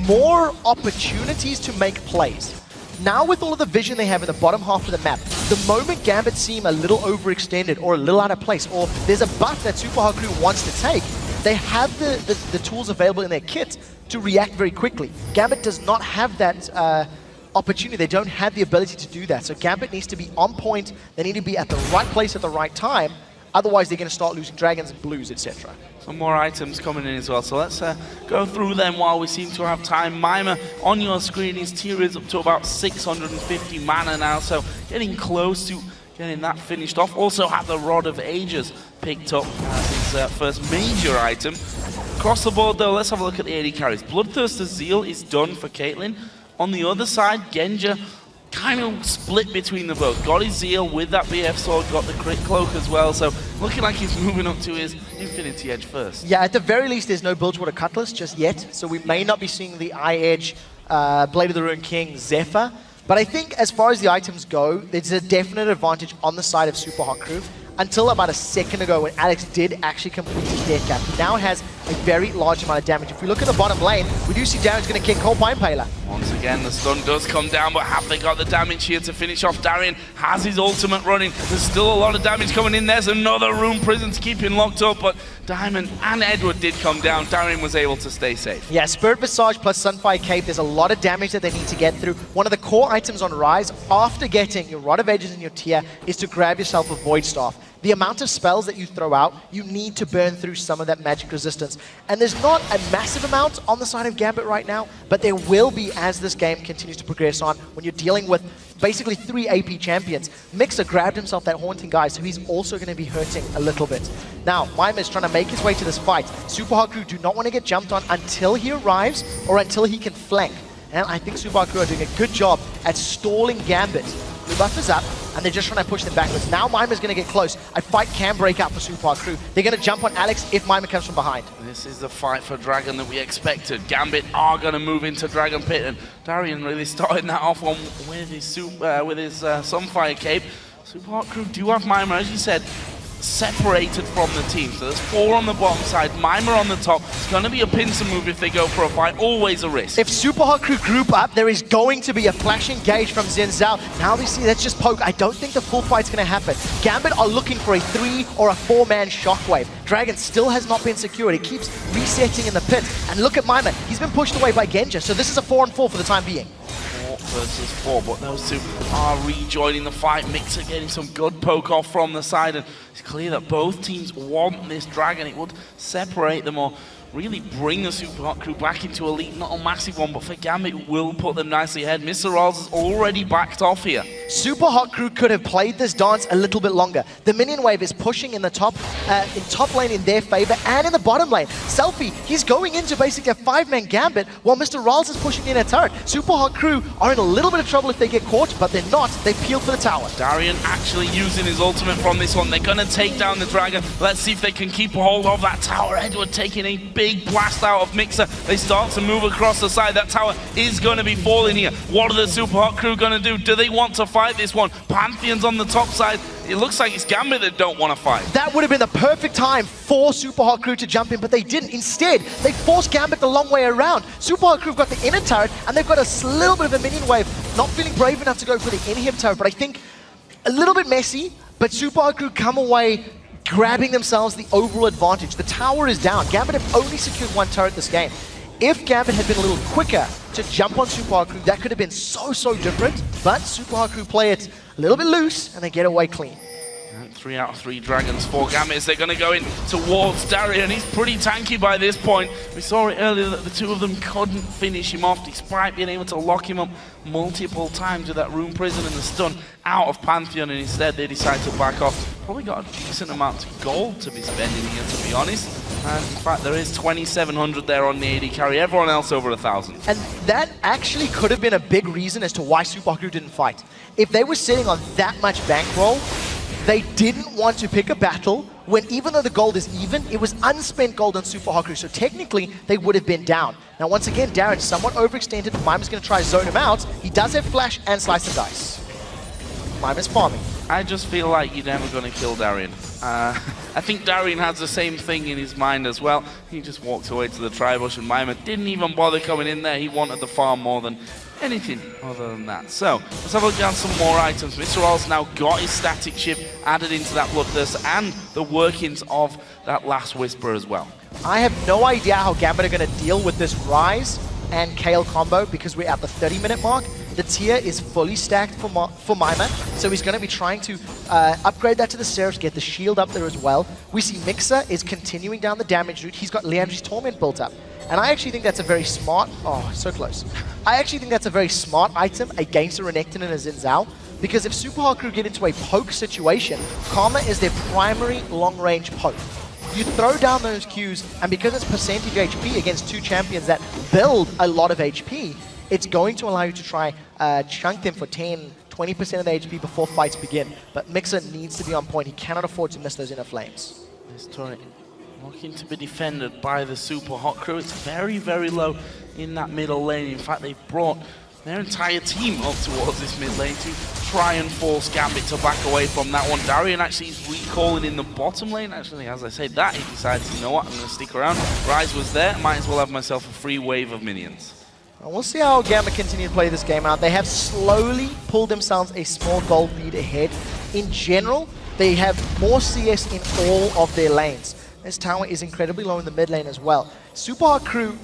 more opportunities to make plays. Now with all of the vision they have in the bottom half of the map, the moment Gambit seem a little overextended or a little out of place, or there's a buff that Supa Hot Crew wants to take, they have the tools available in their kit to react very quickly. Gambit does not have that opportunity. They don't have the ability to do that. So Gambit needs to be on point. They need to be at the right place at the right time. Otherwise, they're going to start losing dragons and blues, etc. Some more items coming in as well, so let's go through them while we seem to have time. Mimer, on your screen, his tier is up to about 650 mana now, so getting close to getting that finished off. Also had the Rod of Ages picked up as his first major item. Across the board, though, let's have a look at the AD carries. Bloodthirster Zeal is done for Caitlyn. On the other side, Genja kind of split between the both. Got his Zeal with that BF sword, got the crit cloak as well, so looking like he's moving up to his Infinity Edge first. Yeah, at the very least, there's no Bilgewater Cutlass just yet, so we may not be seeing the Eye Edge, Blade of the Ruined King, Zephyr. But I think as far as the items go, there's a definite advantage on the side of Supa Hot Crew. Until about a second ago when Alex did actually complete his death cap. He now has a very large amount of damage. If we look at the bottom lane, we do see Darien's going to kick Cold Pine Impaler. Once again, the stun does come down, but have they got the damage here to finish off? Darien has his ultimate running. There's still a lot of damage coming in. There's another Rune Prison to keep him locked up, but Diamond and Edward did come down. Darien was able to stay safe. Yeah, Spirit Visage plus Sunfire Cape, there's a lot of damage that they need to get through. One of the core items on Ryze, after getting your Rod of Ages in your tier, is to grab yourself a Void Staff. The amount of spells that you throw out, you need to burn through some of that magic resistance. And there's not a massive amount on the side of Gambit right now, but there will be as this game continues to progress on when you're dealing with basically 3 AP champions. Migxa grabbed himself that Haunting Guy, so he's also going to be hurting a little bit. Now, Mimer is trying to make his way to this fight. Supa Hot Crew do not want to get jumped on until he arrives or until he can flank. And I think Supa Hot Crew are doing a good job at stalling Gambit. Blue buff is up, and they're just trying to push them backwards. Now Mimer's going to get close. A fight can break out for Supa Hot Crew. They're going to jump on Alex if Mimer comes from behind. This is the fight for Dragon that we expected. Gambit are going to move into Dragon Pit, and Darien really starting that off on with his Sunfire Cape. Supa Hot Crew do have Mimer, as you said, separated from the team. So there's 4 on the bottom side, Mimer on the top. It's going to be a pincer move if they go for a fight, always a risk. If Supa Hot Crew group up, there is going to be a flash engage from Zhao. Now we see that's just poke. I don't think the full fight's going to happen. Gambit are looking for a 3 or a 4-man shockwave. Dragon still has not been secured. He keeps resetting in the pit. And look at Mimer. He's been pushed away by Genja. So this is a 4-on-4 for the time being. 4 versus 4, but those two are rejoining the fight. Migxa getting some good poke off from the side, and it's clear that both teams want this Dragon. It would separate them or really bring the Supa Hot Crew back into a lead. Not a massive one, but for Gambit will put them nicely ahead. MrRalleZ has already backed off here. Supa Hot Crew could have played this dance a little bit longer. The minion wave is pushing in the top lane in their favor and in the bottom lane. SELFIE, he's going into basically a 5-man Gambit while MrRalleZ is pushing in a turret. Supa Hot Crew are in a little bit of trouble if they get caught, but they're not. They peeled for the tower. Darien actually using his ultimate from this one. They're going to take down the Dragon. Let's see if they can keep a hold of that tower. Edward taking a big blast out of Migxa. They start to move across the side. That tower is going to be falling here. What are the Supa Hot Crew going to do? Do they want to fight this one? Pantheon's on the top side. it looks like it's Gambit that don't want to fight. That would have been the perfect time for Supa Hot Crew to jump in, but they didn't. Instead, they forced Gambit the long way around. Supa Hot Crew have got the inner turret, and they've got a little bit of a minion wave. Not feeling brave enough to go for the inhib turret, but I think a little bit messy, but Supa Hot Crew come away grabbing themselves the overall advantage. The tower is down. Gambit have only secured one turret this game. If Gambit had been a little quicker to jump on Supa Hot Crew, that could have been so different, but Supa Hot Crew play it a little bit loose, and they get away clean. And 3 out of 3 dragons for Gambit as they're going to go in towards Darien. He's pretty tanky by this point. We saw it earlier that the two of them couldn't finish him off despite being able to lock him up multiple times with that Rune Prison and the stun out of Pantheon, and instead they decide to back off. Probably got a decent amount of gold to be spending here, to be honest. And in fact, there is 2,700 there on the AD carry, everyone else over 1,000. And that actually could have been a big reason as to why Supa Hot Crew didn't fight. If they were sitting on that much bankroll, they didn't want to pick a battle when, even though the gold is even, it was unspent gold on Supa Hot Crew, so technically they would have been down. Now once again, Darien somewhat overextended. Mimer's going to try to zone him out. He does have flash and slice and dice. Mimer's farming. I just feel like you're never going to kill Darien. I think Darien has the same thing in his mind as well. He just walked away to the tri-bush and Mimer didn't even bother coming in there. He wanted the farm more than anything other than that. So, let's have a look at some more items. MrRalleZ now got his static ship added into that Bloodthirst and the workings of that Last Whisper as well. I have no idea how Gambit are going to deal with this Ryze and Kayle combo because we're at the 30-minute mark. The tier is fully stacked for Mimer, so he's going to be trying to upgrade that to the Seraphs, get the shield up there as well. We see Migxa is continuing down the damage route. He's got Liandry's Torment built up. And I actually think that's a very smart... Oh, so close. I actually think that's a very smart item against a Renekton and a Zhao, because if Supa Hot Crew get into a poke situation, Karma is their primary long-range poke. You throw down those Qs, and because it's percentage HP against two champions that build a lot of HP, it's going to allow you to try chunk them for 10, 20% of the HP before fights begin. But Migxa needs to be on point. He cannot afford to miss those inner flames. This turret looking to be defended by the Supa Hot Crew. It's very low in that middle lane. In fact, they've brought their entire team up towards this mid lane to try and force Gambit to back away from that one. Darien actually is recalling in the bottom lane. Actually, as I said that, he decides, you know what, I'm going to stick around. Ryze was there, might as well have myself a free wave of minions. We'll see how Gambit continue to play this game out. They have slowly pulled themselves a small gold lead ahead. In general, they have more CS in all of their lanes. This tower is incredibly low in the mid lane as well. Supa Hot Crew,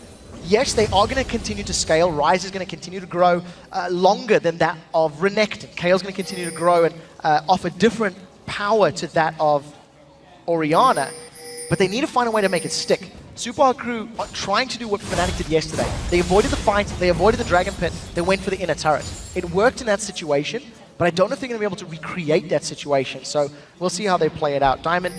yes, they are going to continue to scale. Ryze is going to continue to grow longer than that of Renekton. Kayle's going to continue to grow and offer different power to that of Orianna. But they need to find a way to make it stick. Supa Hot Crew are trying to do what Fnatic did yesterday. They avoided the fight, they avoided the Dragon Pit, they went for the inner turret. It worked in that situation, but I don't know if they're going to be able to recreate that situation. So we'll see how they play it out. Diamond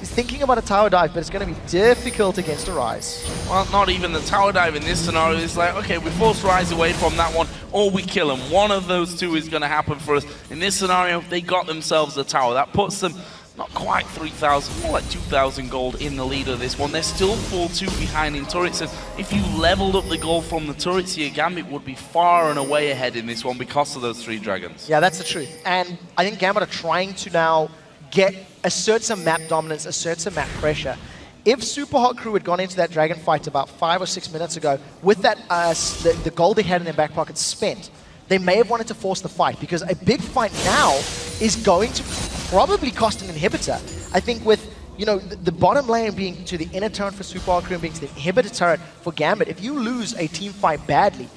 is thinking about a tower dive, but it's going to be difficult against a Ryze. Well, not even the tower dive in this scenario. It's like, okay, we force Ryze away from that one, or we kill him. One of those two is going to happen for us. In this scenario, they got themselves a tower. That puts them not quite 3,000, more like 2,000 gold in the lead of this one. They're still 4-2 behind in turrets, and if you leveled up the gold from the turrets here, Gambit would be far and away ahead in this one because of those 3 dragons. Yeah, that's the truth. And I think Gambit are trying to now assert some map dominance, assert some map pressure. If Supa Hot Crew had gone into that dragon fight about 5 or 6 minutes ago with that the gold they had in their back pocket spent, they may have wanted to force the fight, because a big fight now is going to probably cost an inhibitor. I think with, you know, the bottom lane being to the inner turret for Supa Hot Crew and being to the inhibitor turret for Gambit, if you lose a team fight badly,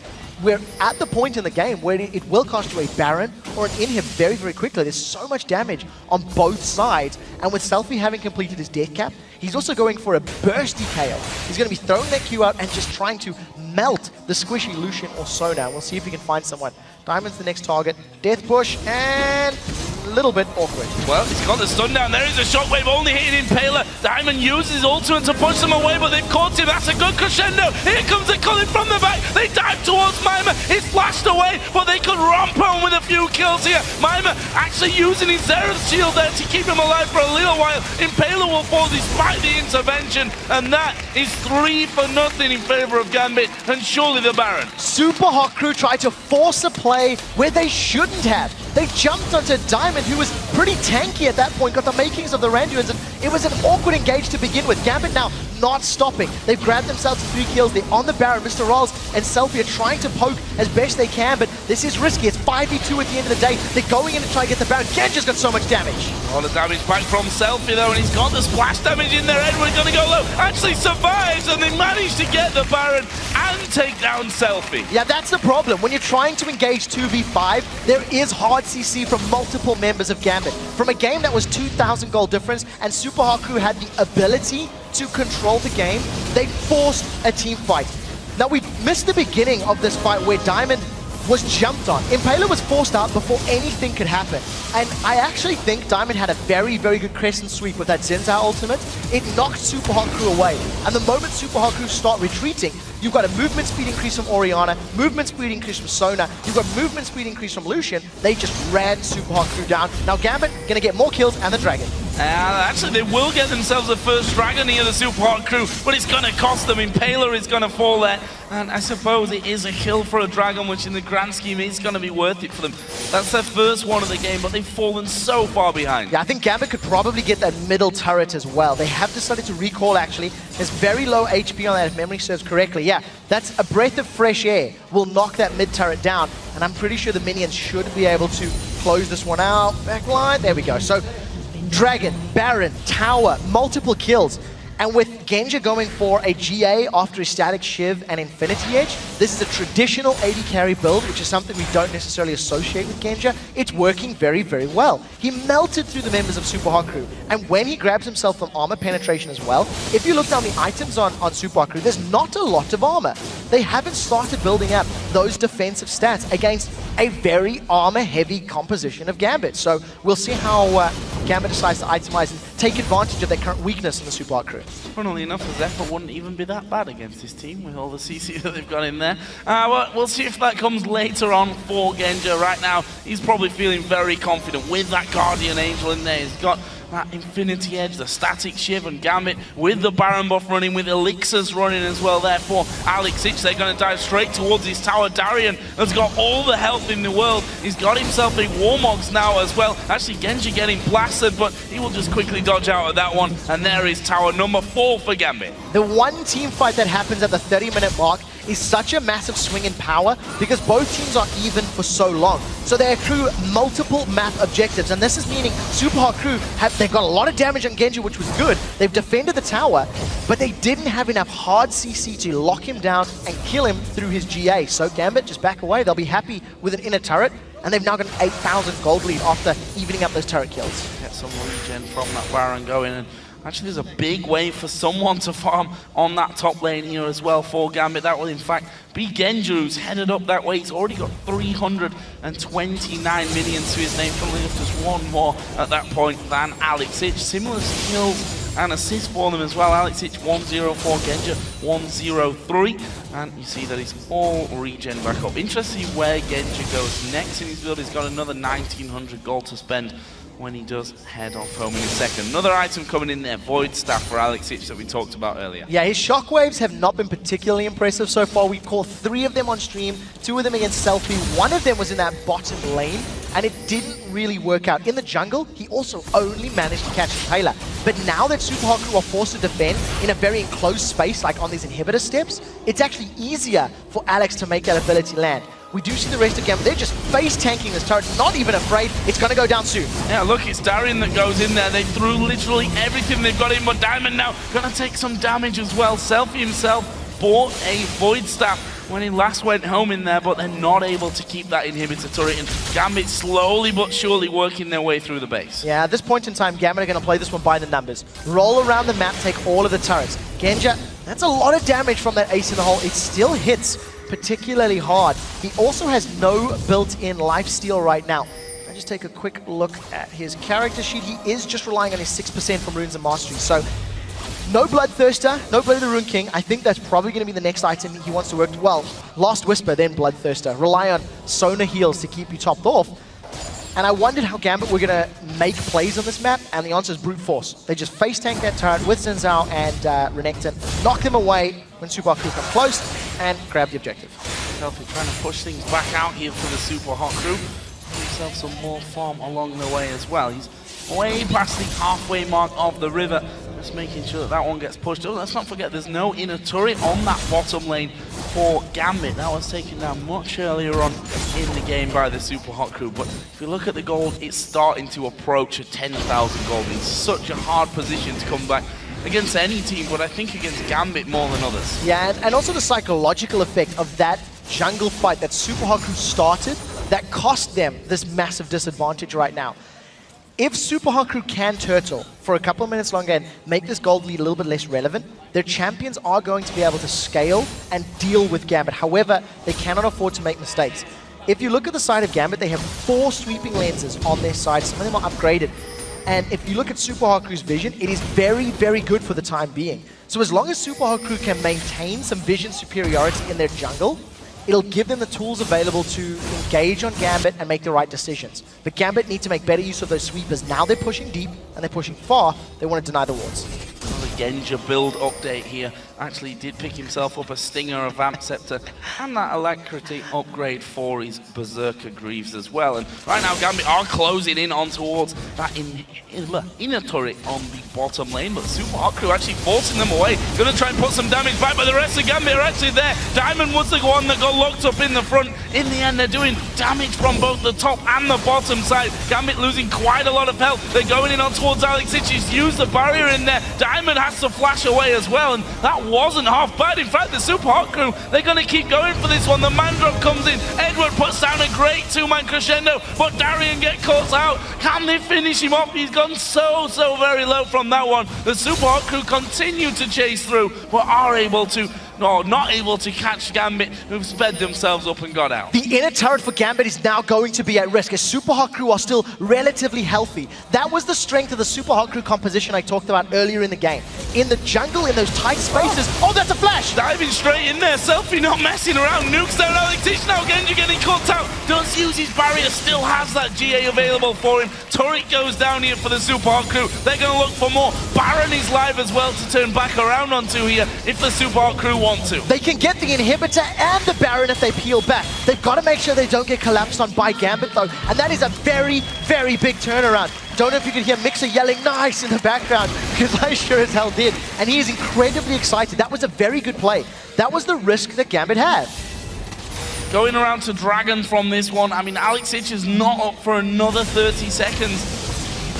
we're at the point in the game where it will cost you a Baron or an inhib very quickly. There's so much damage on both sides, and with SELFIE having completed his death cap, he's also going for a bursty Kayle. He's going to be throwing that Q out and just trying to melt the squishy Lucian or Soda. We'll see if we can find someone. Diamond's the next target. Death push, and a little bit awkward. Well, he's got the stun down. There is a shockwave only hitting Impaler. Diamond uses his ultimate to push them away, but they've caught him. That's a good crescendo. Here comes the Culling from the back. They dive towards Mimer. He's flashed away, but they could romp home with a few kills here. Mimer actually using his Zera's shield there to keep him alive for a little while. Impaler will fall despite the intervention, and that is 3-0 in favor of Gambit, and surely the Baron. Supa Hot Crew tried to force a play where they shouldn't have. They jumped onto Diamond, who was pretty tanky at that point, got the makings of the Randuins, and it was an awkward engage to begin with. Gambit now not stopping. They've grabbed themselves 3 kills. They're on the Baron. MrRalleZ and SELFIE are trying to poke as best they can, but this is risky. It's 5v2 at the end of the day. They're going in to try to get the Baron. Genja's got so much damage. All the damage back from SELFIE though, and he's got the splash damage in there. Edward's gonna go low. Actually survives, and they manage to get the Baron and take down SELFIE. Yeah, that's the problem. When you're trying to engage 2v5, there is hard CC from multiple members of Gambit. From a game that was 2,000 gold difference, and Supa Hot Crew had the ability to control the game, they forced a team fight. Now, we missed the beginning of this fight where Diamond was jumped on. Impaler was forced out before anything could happen. And I actually think Diamond had a very, very good crescent sweep with that Zenzao ultimate. It knocked Supa Hot Crew away. And the moment Supa Hot Crew start retreating, you've got a movement speed increase from Orianna, movement speed increase from Sona, you've got movement speed increase from Lucian. They just ran Supa Hot Crew down. Now Gambit gonna get more kills and the Dragon. Actually, they will get themselves a first Dragon here, the Supa Hot Crew, but it's going to cost them. Impaler is going to fall there, and I suppose it is a kill for a Dragon, which in the grand scheme is going to be worth it for them. That's their first one of the game, but they've fallen so far behind. Yeah, I think Gambit could probably get that middle turret as well. They have decided to recall, actually. There's very low HP on that, if memory serves correctly. Yeah, that's a breath of fresh air. Will knock that mid turret down, and I'm pretty sure the minions should be able to close this one out. Backline, there we go. So, Dragon, Baron, Tower, multiple kills. And with Genja going for a GA after a Static Shiv and Infinity Edge, this is a traditional AD carry build, which is something we don't necessarily associate with Genja. It's working very, very well. He melted through the members of Supa Hot Crew, and when he grabs himself some armor penetration as well, if you look down the items on Supa Hot Crew, there's not a lot of armor. They haven't started building up those defensive stats against a very armor-heavy composition of Gambit. So we'll see how Gambit decides to itemize and take advantage of their current weakness in the Supa Hot Crew. Funnily enough, the Zephyr wouldn't even be that bad against this team with all the CC that they've got in there. Well, we'll see if that comes later on for Genja. Right now, he's probably feeling very confident with that Guardian Angel in there. He's got that Infinity Edge, the Static Shiv, and Gambit with the Baron buff running, with Elixirs running as well there for Aleksei. They're going to dive straight towards his tower. Darien has got all the health in the world. He's got himself a Warmogs now as well. Actually, Genja getting blasted, but he will just quickly dodge out of that one. And there is tower number 4 for Gambit. The one team fight that happens at the 30-minute mark is such a massive swing in power because both teams are even for so long. So they accrue multiple map objectives, and this is meaning Supa Hot Crew they've got a lot of damage on Genja, which was good. They've defended the tower, but they didn't have enough hard CC to lock him down and kill him through his GA. So Gambit just back away. They'll be happy with an inner turret, and they've now got an 8,000 gold lead after evening up those turret kills. Get some regen from that Baron going, and actually there's a big wave for someone to farm on that top lane here as well for Gambit. That will in fact be Genja, who's headed up that way. He's already got 329 minions to his name, probably just one more at that point than Aleksei. Similar skills and assists for them as well. Aleksei 104, Genja 103, and you see that he's all regen back up. Interesting where Genja goes next in his build. He's got another 1,900 gold to spend when he does head off home in a second. Another item coming in there, Void Staff for Aleksei that we talked about earlier. Yeah, his shockwaves have not been particularly impressive so far. We've caught 3 of them on stream, 2 of them against SELFIE. 1 of them was in that bottom lane, and it didn't really work out. In the jungle, he also only managed to catch Kayle. But now that Supa Hot Crew are forced to defend in a very enclosed space, like on these inhibitor steps, it's actually easier for Alex to make that ability land. We do see the rest of Gambit. They're just face tanking this turret, not even afraid. It's going to go down soon. Yeah, look, it's Darien that goes in there. They threw literally everything they've got in, but Diamond now going to take some damage as well. SELFIE himself bought a Void Staff when he last went home in there, but they're not able to keep that inhibitor turret, and Gambit slowly but surely working their way through the base. Yeah, at this point in time, Gambit are going to play this one by the numbers. Roll around the map, take all of the turrets. Genja, that's a lot of damage from that ace in the hole. It still hits particularly hard. He also has no built-in lifesteal right now. I just take a quick look at his character sheet. He is just relying on his 6% from Runes and Mastery. So no Bloodthirster, no Blade of the Rune King. I think that's probably going to be the next item he wants to work. Well, Last Whisper, then Bloodthirster. Rely on Sona heals to keep you topped off. And I wondered how Gambit were going to make plays on this map, and the answer is brute force. They just face tank that turret with Zhao and Renekton, knock them away when Supa Hot Crew come close, and grab the objective. SELFIE trying to push things back out here for the Supa Hot Crew. himself some more farm along the way as well. He's way past the halfway mark of the river, just making sure that that one gets pushed. Oh, let's not forget there's no inner turret on that bottom lane for Gambit. That was taken down much earlier on in the game by the Supa Hot Crew. But if you look at the gold, it's starting to approach a 10,000 gold. It's such a hard position to come back against any team, but I think against Gambit more than others. Yeah, and also the psychological effect of that jungle fight that Supa Hot Crew started, that cost them this massive disadvantage right now. If Supa Hot Crew can turtle for a couple of minutes longer and make this gold lead a little bit less relevant, their champions are going to be able to scale and deal with Gambit. However, they cannot afford to make mistakes. If you look at the side of Gambit, they have 4 sweeping lenses on their side. Some of them are upgraded. And if you look at Supa Hot Crew's vision, it is very, very good for the time being. So as long as Supa Hot Crew can maintain some vision superiority in their jungle, it'll give them the tools available to engage on Gambit and make the right decisions. But Gambit need to make better use of those sweepers. Now they're pushing deep and they're pushing far. They want to deny the wards. Another Genja build update here. Actually did pick himself up a Stinger, a Vamp Scepter, and that Alacrity upgrade for his Berserker Greaves as well. And right now Gambit are closing in on towards that inner turret on the bottom lane, but Supa Hot Crew actually forcing them away. Gonna try and put some damage back, but the rest of Gambit are actually there. Diamond was the one that got locked up in the front. In the end, they're doing damage from both the top and the bottom side. Gambit losing quite a lot of health. They're going in on towards Aleksei. He's used the barrier in there. Diamond has to flash away as well, and that wasn't half bad. In fact, the Supa Hot Crew, they're going to keep going for this one. The man drop comes in. Edward puts down a great 2-man crescendo, but Darien get caught out. Can they finish him off? He's gone so very low from that one. The Supa Hot Crew continue to chase through, but are able to not able to catch Gambit, who've sped themselves up and got out. The inner turret for Gambit is now going to be at risk as Supa Hot Crew are still relatively healthy. That was the strength of the Supa Hot Crew composition I talked about earlier in the game. In the jungle, in those tight spaces, oh, that's a flash! Diving straight in there, Selfie not messing around, nukes down Aleksei, now Genja getting caught out, does use his barrier, still has that GA available for him. Turret goes down here for the Supa Hot Crew, they're going to look for more. Baron is live as well to turn back around onto here if the Supa Hot Crew want to. They can get the inhibitor and the Baron if they peel back. They've got to make sure they don't get collapsed on by Gambit though, and that is a very big turnaround. Don't know if you can hear Migxa yelling nice in the background, because I sure as hell did. And he is incredibly excited. That was a very good play. That was the risk that Gambit had. Going around to Dragon from this one. I mean, Aleksei is not up for another 30 seconds.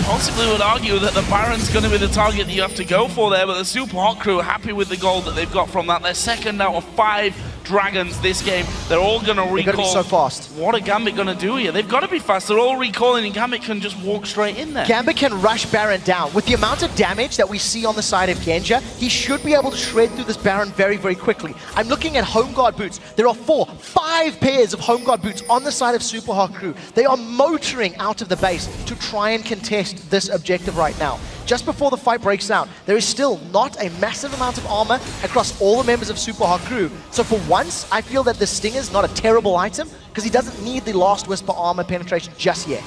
Possibly would argue that the Baron's going to be the target that you have to go for there, but the Supa Hot Crew are happy with the gold that they've got from that. They're second out of 5 Dragons this game. They're all going to recall. They've got to be so fast. What are Gambit going to do here? They've got to be fast. They're all recalling, and Gambit can just walk straight in there. Gambit can rush Baron down. With the amount of damage that we see on the side of Genja, he should be able to shred through this Baron very quickly. I'm looking at Home Guard boots. There are 5 pairs of Home Guard boots on the side of Supa Hot Crew. They are motoring out of the base to try and contest this objective right now. Just before the fight breaks out, there is still not a massive amount of armor across all the members of Supa Hot Crew. So for once, I feel that the Stinger's not a terrible item, because he doesn't need the Last Whisper armor penetration just yet.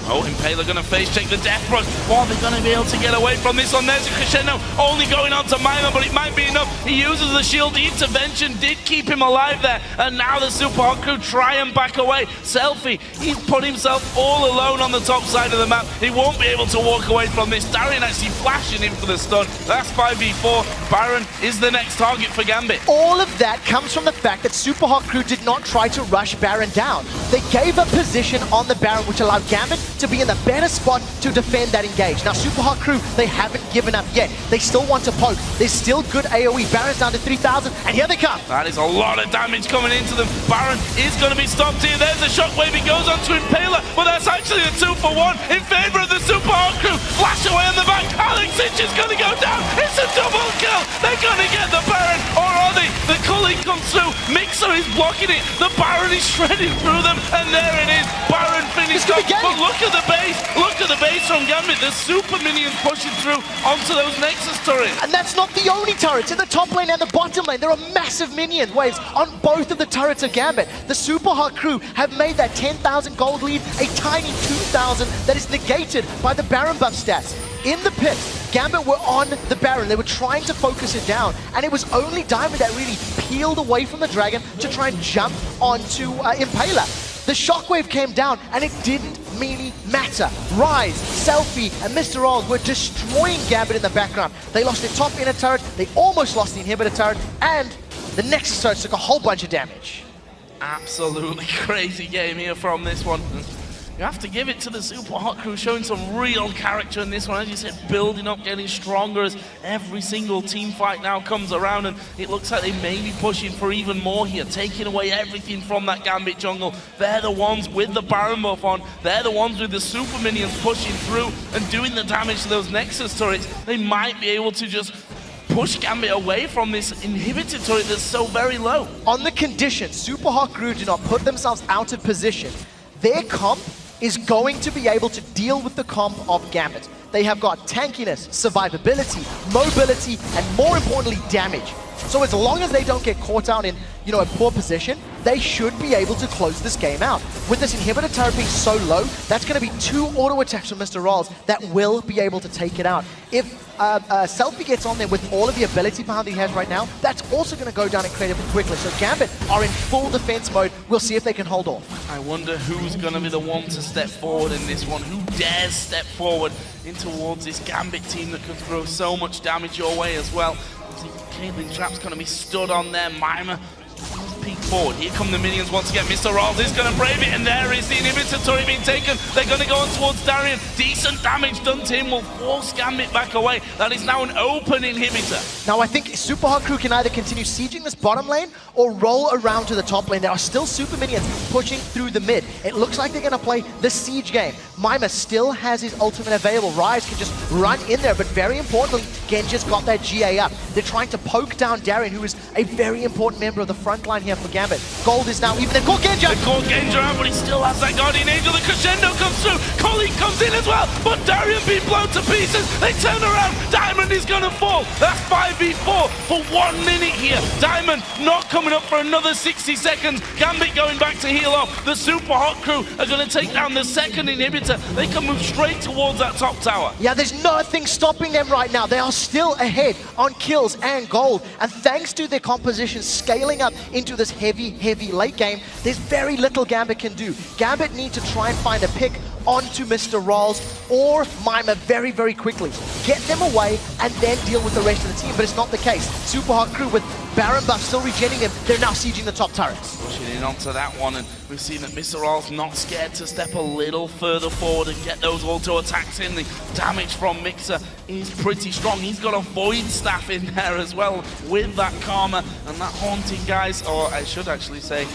Oh, Impaler going to face check the Death Rush. Oh, they're going to be able to get away from this one. There's a crescendo only going on to Mimer, but it might be enough. He uses the shield. The intervention did keep him alive there. And now the Supa Hot Crew try and back away. Selfie, he's put himself all alone on the top side of the map. He won't be able to walk away from this. Darien actually flashing him for the stun. That's 5v4. Baron is the next target for Gambit. All of that comes from the fact that Supa Hot Crew did not try to rush Baron down. They gave a position on the Baron which allowed Gambit to be in the better spot to defend that engage. Now Supa Hot Crew, they haven't given up yet. They still want to poke. There's still good AoE. Baron's down to 3,000, and here they come. That is a lot of damage coming into them. Baron is going to be stopped here. There's a shockwave. He goes on to Impaler, but that's actually a 2-for-1 in favor of the Supa Hot Crew. Flash away on the back. Aleksei is going to go down. It's a double kill. They're going to get the Baron, or are they? The culling comes through. Migxa is blocking it. The Baron is shredding through them, and there it is. Baron finished off. But look at the base. Look at the base from Gambit. The super minions pushing through onto those Nexus turrets. And that's not the only turrets. In the top lane and the bottom lane, there are massive minion waves on both of the turrets of Gambit. The Supa Hot Crew have made that 10,000 gold lead a tiny 2,000 that is negated by the Baron buff stats. In the pit, Gambit were on the Baron. They were trying to focus it down, and it was only Diamond that really peeled away from the Dragon to try and jump onto Impaler. The shockwave came down, and it didn't really matter. Ryze, SELFIE, and MrRalleZ were destroying Gambit in the background. They lost their top inner turret, they almost lost the inhibitor turret, and the Nexus turret took a whole bunch of damage. Absolutely crazy game here from this one. You have to give it to the Supa Hot Crew, showing some real character in this one. As you said, building up, getting stronger as every single team fight now comes around, and it looks like they may be pushing for even more here, taking away everything from that Gambit jungle. They're the ones with the Baron buff on. They're the ones with the super minions pushing through and doing the damage to those Nexus turrets. They might be able to just push Gambit away from this inhibitor turret that's so very low. On the condition Supa Hot Crew do not put themselves out of position, their comp is going to be able to deal with the comp of Gambit. They have got tankiness, survivability, mobility, and more importantly, damage. So as long as they don't get caught out in, a poor position, they should be able to close this game out. With this inhibitor turret being so low, that's going to be 2 auto attacks from MrRalleZ that will be able to take it out. If SELFIE gets on there with all of the ability power that he has right now, that's also going to go down incredibly quickly. So Gambit are in full defense mode. We'll see if they can hold off. I wonder who's going to be the one to step forward in this one. Who dares step forward in towards this Gambit team that can throw so much damage your way as well. Caitlyn Trap's going to be stood on there. Mimer peek forward. Here come the minions once again. MrRalleZ is going to brave it, and there is the inhibitor turret being taken. They're going to go on towards Darien. Decent damage done to him will force Gambit back away. That is now an open inhibitor. Now I think Supa Hot Crew can either continue sieging this bottom lane or roll around to the top lane. There are still super minions pushing through the mid. It looks like they're going to play the siege game. Mimer still has his ultimate available. Ryze can just run in there, but very importantly, Genja's got that GA up. They're trying to poke down Darien, who is a very important member of the front line here for Gambit. Gold is now even. They've caught Genja! They caught Genja out, but he still has that Guardian Angel. The crescendo comes through. Colleen comes in as well, but Darien being blown to pieces. They turn around. Diamond is going to fall. That's 5v4 for 1 minute here. Diamond not coming up for another 60 seconds. Gambit going back to heal off. The Supa Hot Crew are going to take down the second inhibitor. They can move straight towards that top tower. Yeah, there's nothing stopping them right now. They are still ahead on kills and gold. And thanks to their composition scaling up into this heavy late game, there's very little Gambit can do. Gambit need to try and find a pick onto MrRalleZ or Mimer very quickly. Get them away and then deal with the rest of the team, but it's not the case. Supa Hot Crew with Baron buff still regenning him. They're now sieging the top turrets. Pushing in onto that one, and we've seen that MrRalleZ not scared to step a little further forward and get those auto attacks in. The damage from Migxa is pretty strong. He's got a Void Staff in there as well with that Karma and that Haunting, guys. Or I should actually say,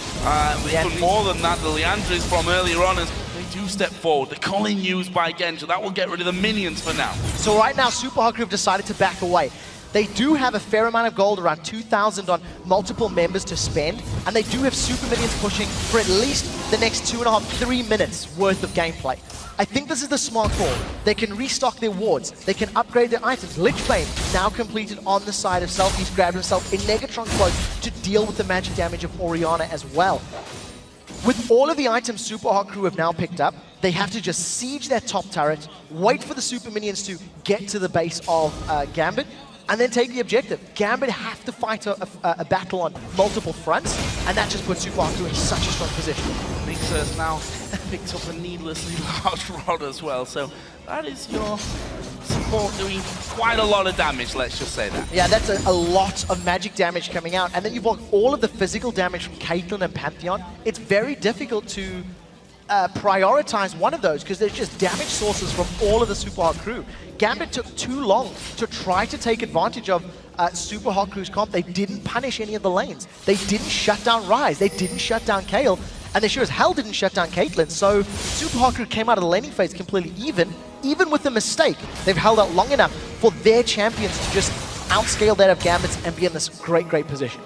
even more than that, the Leandris from earlier on as they do step forward. The Colleen used by Genja, that will get rid of the minions for now. So right now, Supa Hot Crew have decided to back away. They do have a fair amount of gold, around 2,000 on multiple members to spend, and they do have super minions pushing for at least the next 2.5–3 minutes worth of gameplay. I think this is the smart call. They can restock their wards, they can upgrade their items. Lichbane now completed on the side of SELFIE. He's grabbed himself a Negatron cloak to deal with the magic damage of Orianna as well. With all of the items Supa Hot Crew have now picked up, they have to just siege their top turret, wait for the super minions to get to the base of Gambit, and then take the objective. Gambit have to fight a battle on multiple fronts, and that just puts Supa Hot Crew in such a strong position. Migxa has now picked up a needlessly large rod as well, so that is your support doing quite a lot of damage, let's just say that. Yeah, that's a lot of magic damage coming out, and then you've got all of the physical damage from Caitlyn and Pantheon. It's very difficult to prioritize one of those because there's just damage sources from all of the Supa Hot Crew. Gambit took too long to try to take advantage of Supa Hot Crew's comp. They didn't punish any of the lanes. They didn't shut down Ryze. They didn't shut down Kayle. And they sure as hell didn't shut down Caitlyn. So Supa Hot Crew came out of the laning phase completely even with the mistake. They've held out long enough for their champions to just outscale that of Gambit's and be in this great position.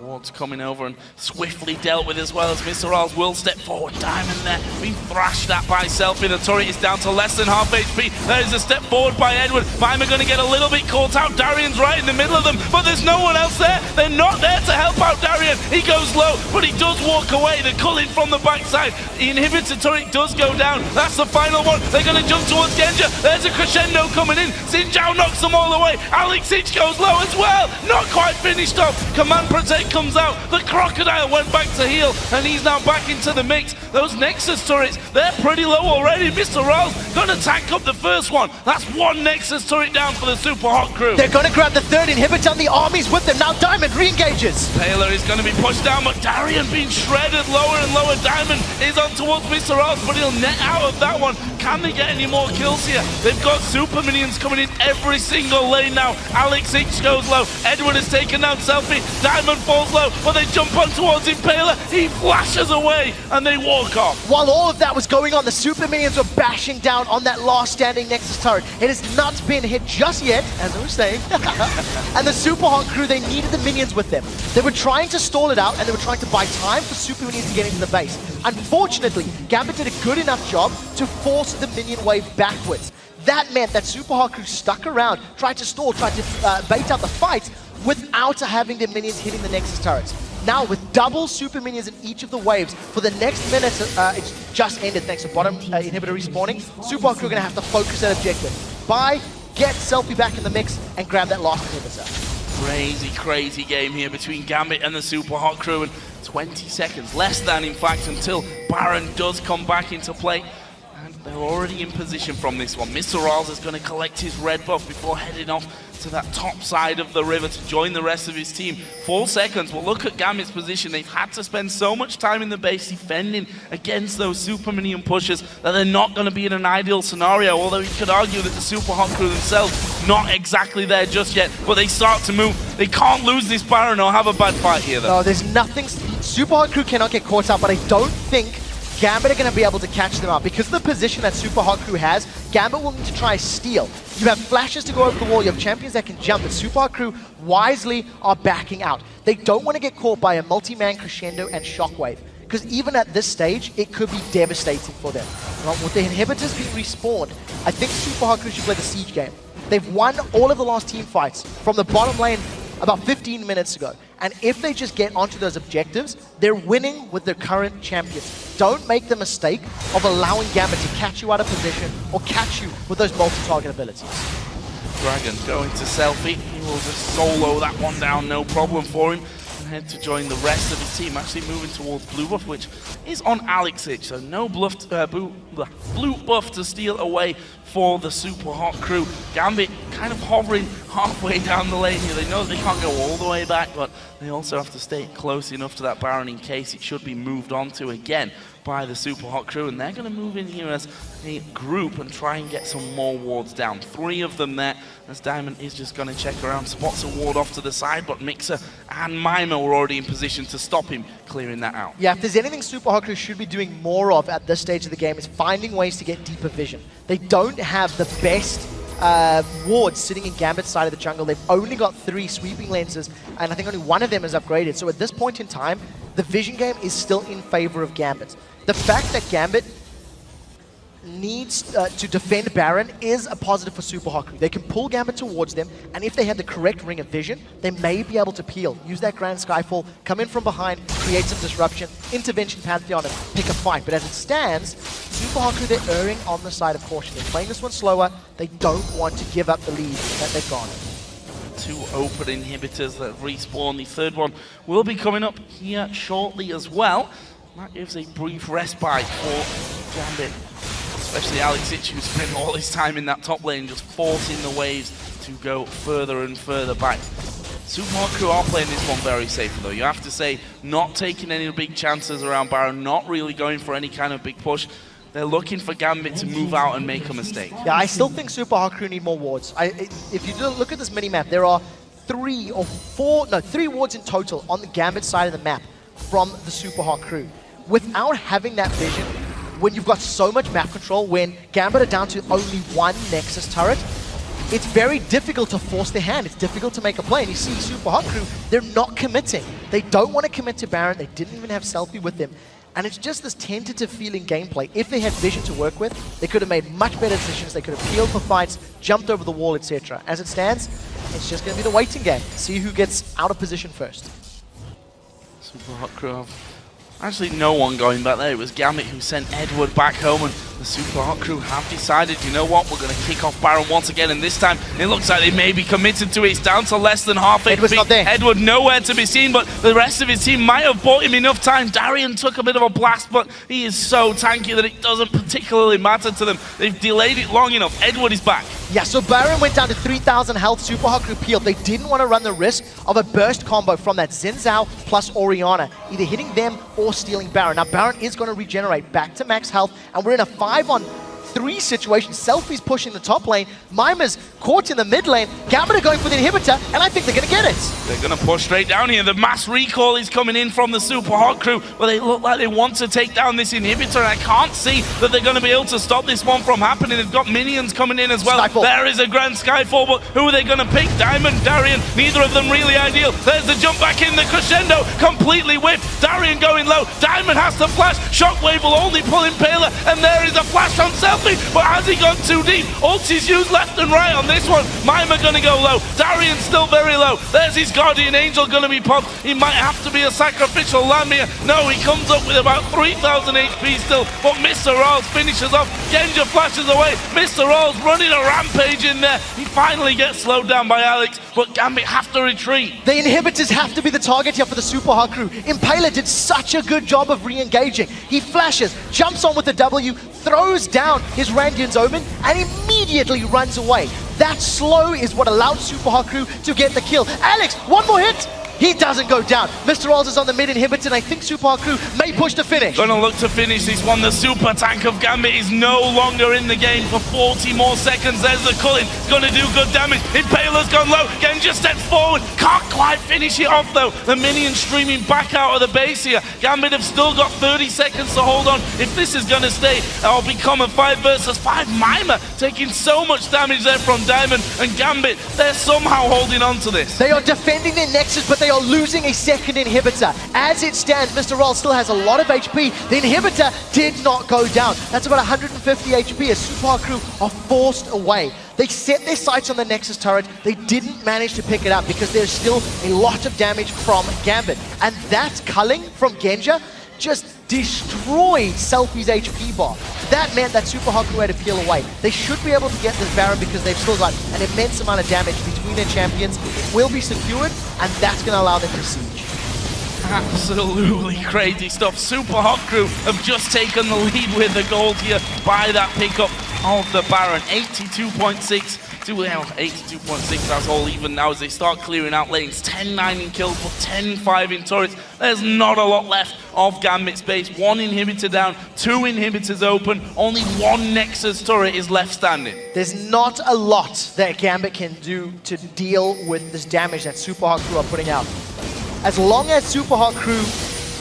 Ward's coming over and swiftly dealt with as well as MrRalleZ will step forward. Diamond there, being thrashed at by SELFIE. The turret is down to less than half HP. There is a step forward by Edward. Mimer going to get a little bit caught out. Darien's right in the middle of them, but there's no one else there. They're not there to help out Darien. He goes low, but he does walk away. The Culling from the backside. The inhibitor turret does go down. That's the final one. They're going to jump towards Genja. There's a crescendo coming in. Zhao knocks them all away. Aleksei goes low as well. Not quite finished off. Command Protect comes out. The Crocodile went back to heal, and he's now back into the mix. Those Nexus turrets, they're pretty low already. MrRalleZ gonna tank up the first one. That's one Nexus turret down for the Supa Hot Crew. They're gonna grab the third inhibitor, and the army's with them. Now Diamond re-engages. Impaler is gonna be pushed down, but Darien being shredded lower and lower. Diamond is on towards MrRalleZ, but he'll net out of that one. Can they get any more kills here? They've got super minions coming in every single lane now. Aleksei goes low. Edward is taken down SELFIE. Diamond falls low, but they jump on towards Impaler. He flashes away, and they walk off. While all of that was going on, the super minions were bashing down on that last standing Nexus turret. It has not been hit just yet, as I was saying. And the Supa Hot Crew, they needed the minions with them. They were trying to stall it out, and they were trying to buy time for super minions to get into the base. Unfortunately, Gambit did a good enough job to force the minion wave backwards. That meant that Supa Hot Crew stuck around, tried to stall, tried to bait out the fight without having their minions hitting the Nexus turrets. Now, with double super minions in each of the waves, for the next minute, it's just ended thanks to bottom inhibitor respawning. Supa Hot Crew are going to have to focus that objective. Buy, get SELFIE back in the mix, and grab that last inhibitor. Crazy, crazy game here between Gambit and the Supa Hot Crew, and 20 seconds, less than in fact, until Baron does come back into play. And they're already in position from this one. MrRalleZ is going to collect his red buff before heading off to that top side of the river to join the rest of his team. 4 seconds, well look at Gambit's position. They've had to spend so much time in the base defending against those super minion pushes that they're not going to be in an ideal scenario, although you could argue that the Supa Hot Crew themselves not exactly there just yet, but they start to move. They can't lose this Baron or have a bad fight here though. No, there's nothing. Supa Hot Crew cannot get caught up, but I don't think Gambit are going to be able to catch them up. Because of the position that Supa Hot Crew has, Gambit will need to try steal. You have flashes to go over the wall, you have champions that can jump, but Supa Hot Crew wisely are backing out. They don't want to get caught by a multi-man crescendo and shockwave, because even at this stage, it could be devastating for them. Well, with the inhibitors being respawned, I think Supa Hot Crew should play the siege game. They've won all of the last team fights from the bottom lane about 15 minutes ago. And if they just get onto those objectives, they're winning with their current champions. Don't make the mistake of allowing Gambit to catch you out of position or catch you with those multi-target abilities. Dragon going to SELFIE. He will just solo that one down, no problem for him. And head to join the rest of his team, actually moving towards blue buff, which is on Aleksei. So no blue buff to steal away for the Supa Hot Crew. Gambit kind of hovering halfway down the lane here. They know they can't go all the way back, but they also have to stay close enough to that Baron in case it should be moved on to again by the Supa Hot Crew. And they're going to move in here as a group and try and get some more wards down. 3 of them there, as Diamond is just going to check around, spots a ward off to the side, but Migxa and Mimer were already in position to stop him clearing that out. Yeah, if there's anything Supa Hot Crew should be doing more of at this stage of the game, is finding ways to get deeper vision. They don't have the best wards sitting in Gambit's side of the jungle. They've only got 3 sweeping lenses, and I think only 1 of them is upgraded. So at this point in time, the vision game is still in favor of Gambit. The fact that Gambit needs to defend Baron is a positive for Supa Hot Crew. They can pull Gambit towards them, and if they have the correct ring of vision, they may be able to peel. Use that Grand Skyfall, come in from behind, create some disruption, intervention Pantheon, and pick a fight. But as it stands, Supa Hot Crew, they're erring on the side of caution. They're playing this one slower. They don't want to give up the lead that they've got. 2 open inhibitors that respawn. The 3rd one will be coming up here shortly as well. That gives a brief respite for Gambit, especially Aleksei, who spent all his time in that top lane just forcing the waves to go further and further back. Supa Hot Crew are playing this one very safely though. You have to say, not taking any big chances around Baron, not really going for any kind of big push. They're looking for Gambit to move out and make a mistake. Yeah, I still think Supa Hot Crew need more wards. If you look at this mini-map, there are 3 wards in total on the Gambit side of the map from the Supa Hot Crew. Without having that vision, when you've got so much map control, when Gambit are down to only 1 Nexus turret, it's very difficult to force their hand. It's difficult to make a play. And you see Supa Hot Crew, they're not committing. They don't want to commit to Baron. They didn't even have SELFIE with them. And it's just this tentative feeling gameplay. If they had vision to work with, they could have made much better decisions. They could have peeled for fights, jumped over the wall, etc. As it stands, it's just going to be the waiting game. See who gets out of position first. Supa Hot Crew. Actually, no one going back there. It was Gambit who sent Edward back home, and the Supa Hot Crew have decided, you know what, we're going to kick off Baron once again, and this time it looks like they may be committed to it. It's down to less than half HP. Edward's not there. Edward nowhere to be seen, but the rest of his team might have bought him enough time. Darien took a bit of a blast, but he is so tanky that it doesn't particularly matter to them. They've delayed it long enough. Edward is back. Yeah, so Baron went down to 3,000 health, Supa Hot Crew peeled. They didn't want to run the risk of a burst combo from that Zhao plus Orianna, either hitting them or stealing Baron. Now Baron is going to regenerate back to max health, and we're in a 5-on-3 situation. SELFIE's pushing the top lane, Mimer's caught in the mid lane, Gambit are going for the inhibitor, and I think they're going to get it. They're going to push straight down here. The mass recall is coming in from the Supa Hot Crew, but they look like they want to take down this inhibitor, and I can't see that they're going to be able to stop this one from happening. They've got minions coming in as well. Skyfall. There is a grand Skyfall, but who are they going to pick? Diamond, Darien, neither of them really ideal. There's the jump back in, the crescendo, completely whiffed. Darien going low, Diamond has to flash, Shockwave will only pull Impaler, and there is a flash from SELFIE, but has he gone too deep? Ulti's used left and right on this one. Mimer going to go low, Darien's still very low. There's his Guardian Angel going to be popped. He might have to be a sacrificial lamb here. No, he comes up with about 3,000 HP still, but MrRalleZ finishes off. Genja flashes away. MrRalleZ running a rampage in there. He finally gets slowed down by Alex, but Gambit have to retreat. The inhibitors have to be the target here for the Supa Hot Crew. Impaler did such a good job of re-engaging. He flashes, jumps on with the W, throws down his Randian's Omen, and immediately runs away. That slow is what allowed Supa Hot Crew to get the kill. Alex, one more hit! He doesn't go down. MrRalleZ is on the mid inhibitor, and I think Supa Hot Crew may push to finish. Gonna look to finish this one. The super tank of Gambit is no longer in the game for 40 more seconds. There's the Cullen. It's gonna do good damage. Impaler's gone low. Genja steps forward. Can't quite finish it off though. The minions streaming back out of the base here. Gambit have still got 30 seconds to hold on. If this is gonna stay, it'll become a 5 versus 5. Mimer taking so much damage there from Diamond, and Gambit, they're somehow holding on to this. They are defending their Nexus, but they are losing a second inhibitor. As it stands, MrRalleZ still has a lot of HP. The inhibitor did not go down. That's about 150 HP as Supa Hot Crew are forced away. They set their sights on the Nexus turret. They didn't manage to pick it up because there's still a lot of damage from Gambit. And that culling from Genja just destroyed SELFIE's HP bar. That meant that Supa Hot Crew had to peel away. They should be able to get this Baron because they've still got an immense amount of damage between their champions. It will be secured, and that's going to allow them to siege. Absolutely crazy stuff. Supa Hot Crew have just taken the lead with the gold here by that pickup of the Baron. 82.6 to 82.6, that's all even now as they start clearing out lanes. 10-9 in kills, but 10-5 in turrets. There's not a lot left of Gambit's base. 1 inhibitor down, 2 inhibitors open, only 1 Nexus turret is left standing. There's not a lot that Gambit can do to deal with this damage that Supa Hot Crew are putting out. As long as Supa Hot Crew,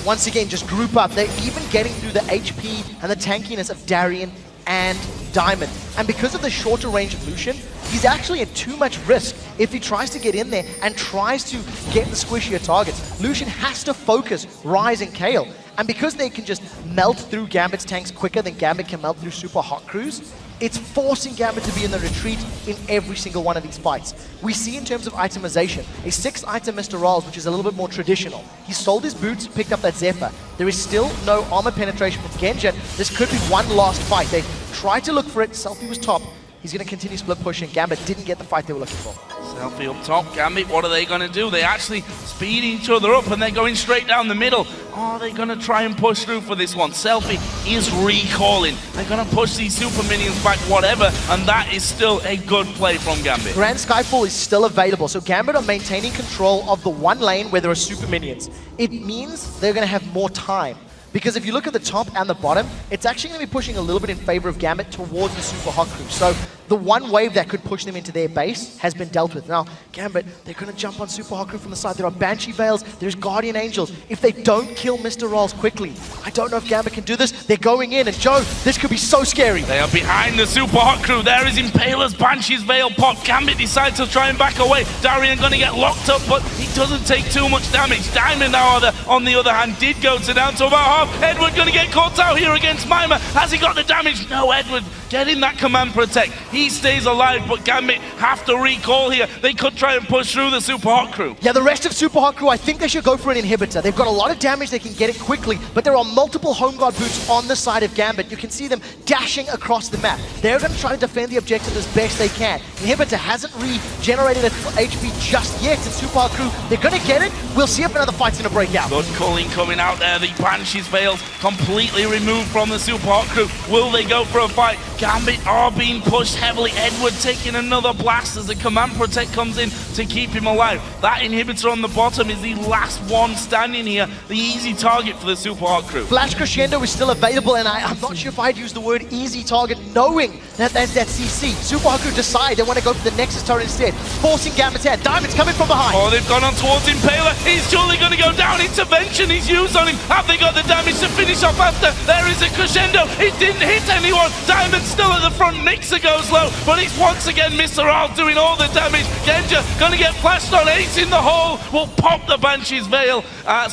once again, just group up, they're even getting through the HP and the tankiness of Darien and Diamond. And because of the shorter range of Lucian, he's actually at too much risk if he tries to get in there and tries to get the squishier targets. Lucian has to focus Ryze and Kayle. And because they can just melt through Gambit's tanks quicker than Gambit can melt through Supa Hot Crew's, it's forcing Gambit to be in the retreat in every single one of these fights. We see in terms of itemization, a 6-item MrRalleZ, which is a little bit more traditional. He sold his boots, picked up that Zephyr. There is still no armor penetration from Genja. This could be one last fight. They tried to look for it. SELFIE was top. He's going to continue split pushing. Gambit didn't get the fight they were looking for. SELFIE up top. Gambit, what are they going to do? They actually speed each other up and they're going straight down the middle. Oh, they're going to try and push through for this one. SELFIE is recalling. They're going to push these super minions back, whatever, and that is still a good play from Gambit. Grand Skyfall is still available, so Gambit are maintaining control of the one lane where there are super minions. It means they're going to have more time. Because if you look at the top and the bottom, it's actually going to be pushing a little bit in favor of Gambit towards the Supa Hot Crew. So the one wave that could push them into their base has been dealt with. Now, Gambit, they're going to jump on Supa Hot Crew from the side. There are Banshee Veils, there's Guardian Angels. If they don't kill MrRalleZ quickly, I don't know if Gambit can do this. They're going in, and Joe, this could be so scary. They are behind the Supa Hot Crew. There is Impaler's Banshee's Veil pop. Gambit decides to try and back away. Darien going to get locked up, but he doesn't take too much damage. Diamond, however, on the other hand, did go to down to about half. Edward going to get caught out here against Mimer. Has he got the damage? No, Edward getting that command protect. He He stays alive, but Gambit have to recall here. They could try and push through the Supa Hot Crew. Yeah, the rest of Supa Hot Crew, I think they should go for an inhibitor. They've got a lot of damage, they can get it quickly, but there are multiple home guard boots on the side of Gambit. You can see them dashing across the map. They're going to try to defend the objective as best they can. Inhibitor hasn't regenerated its HP just yet in Supa Hot Crew. They're going to get it. We'll see if another fight's going to break out. Good culling coming out there. The Banshee's Veils completely removed from the Supa Hot Crew. Will they go for a fight? Gambit are being pushed heavily. Edward taking another blast as the command protect comes in to keep him alive. That inhibitor on the bottom is the last one standing here. The easy target for the Supa Hot Crew. Flash Crescendo is still available, and I'm not sure if I'd use the word easy target, knowing that there's that CC. Supa Hot Crew decide they want to go for the Nexus turret instead, forcing Gambit's head. Diamond's coming from behind. Oh, they've gone on towards Impaler. He's surely going to go down. Intervention is used on him. Have they got the damage to finish off after? There is a Crescendo. It didn't hit anyone. Diamond's still at the front. Migxa goes low, but it's once again MrRalleZ doing all the damage. Genja going to get flashed on. Ace in the hole will pop the Banshee's Veil.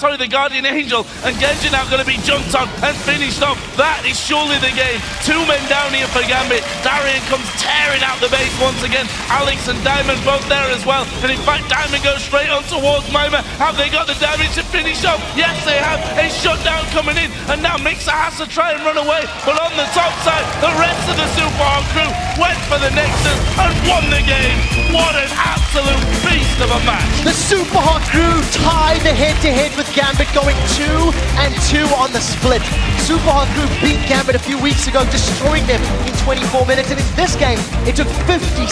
The Guardian Angel. And Genja now going to be jumped on and finished off. That is surely the game. 2 men down here for Gambit. Darien comes tearing out the base once again. Alex and Diamond both there as well. And in fact, Diamond goes straight on towards Mimer. Have they got the damage to finish off? Yes, they have. A shutdown coming in. And now Migxa has to try and run away. But on the top side, the rest of the Supa Hot Crew went for the Nexus and won the game. What an absolute beast of a match. The Supa Hot Crew tied the head-to-head with Gambit, going 2-2 on the split. Supa Hot Crew beat Gambit a few weeks ago, destroying them in 24 minutes. And in this game, it took 56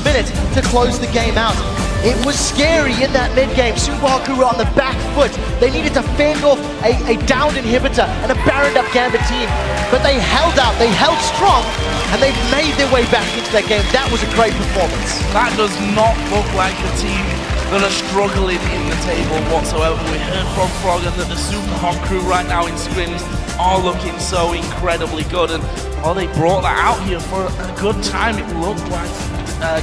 minutes to close the game out. It was scary in that mid-game. Supa Hot Crew were on the back foot. They needed to fend off a downed inhibitor and a barrened up Gambit team. But they held out, they held strong, and they made their way back into that game. That was a great performance. That does not look like the team that are struggling in the table whatsoever. We heard from Froggen that the Supa Hot Crew right now in scrims are looking so incredibly good. And they brought that out here for a good time. It looked like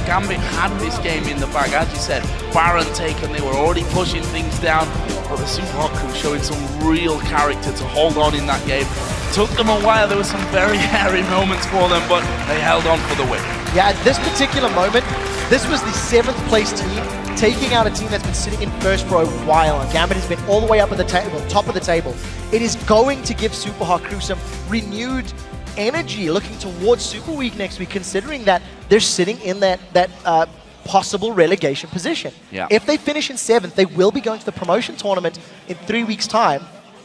Gambit had this game in the bag. As you said, Baron taken, they were already pushing things down, but the Supa Hot Crew showing some real character to hold on in that game. Took them a while, there were some very hairy moments for them, but they held on for the win. Yeah, at this particular moment, this was the 7th place team, taking out a team that's been sitting in first for a while, and Gambit has been all the way up at the table, top of the table. It is going to give Supa Hot Crew some renewed energy looking towards Super Week next week, considering that they're sitting in that possible relegation position. Yeah. If they finish in 7th, they will be going to the promotion tournament in 3 weeks' time.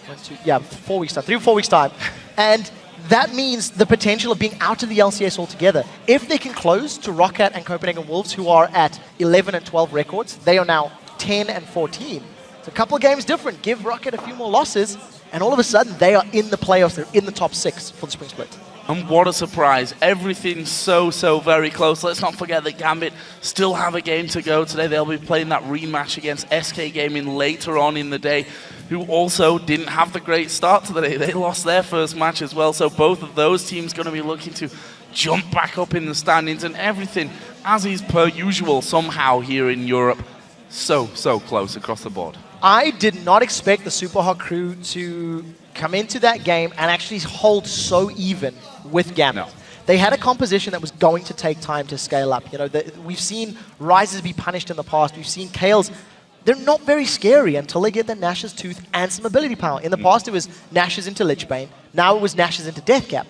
4 weeks time, 3 or 4 weeks' time. And that means the potential of being out of the LCS altogether. If they can close to Roccat and Copenhagen Wolves, who are at 11 and 12 records, they are now 10 and 14. It's a couple of games different. Give Roccat a few more losses, and all of a sudden they are in the playoffs. They're in the top 6 for the spring split. And what a surprise. Everything's so very close. Let's not forget that Gambit still have a game to go today. They'll be playing that rematch against SK Gaming later on in the day, who also didn't have the great start to the day. They lost their first match as well. So both of those teams going to be looking to jump back up in the standings, and everything, as is per usual somehow here in Europe, so close across the board. I did not expect the Supa Hot Crew to come into that game and actually hold so even with Gambit. No. They had a composition that was going to take time to scale up. You know, we've seen Ryzes be punished in the past. We've seen Kayles. They're not very scary until they get the Nash's Tooth and some ability power. In the past, it was Nash's into Lichbane. Now it was Nash's into Deathcap.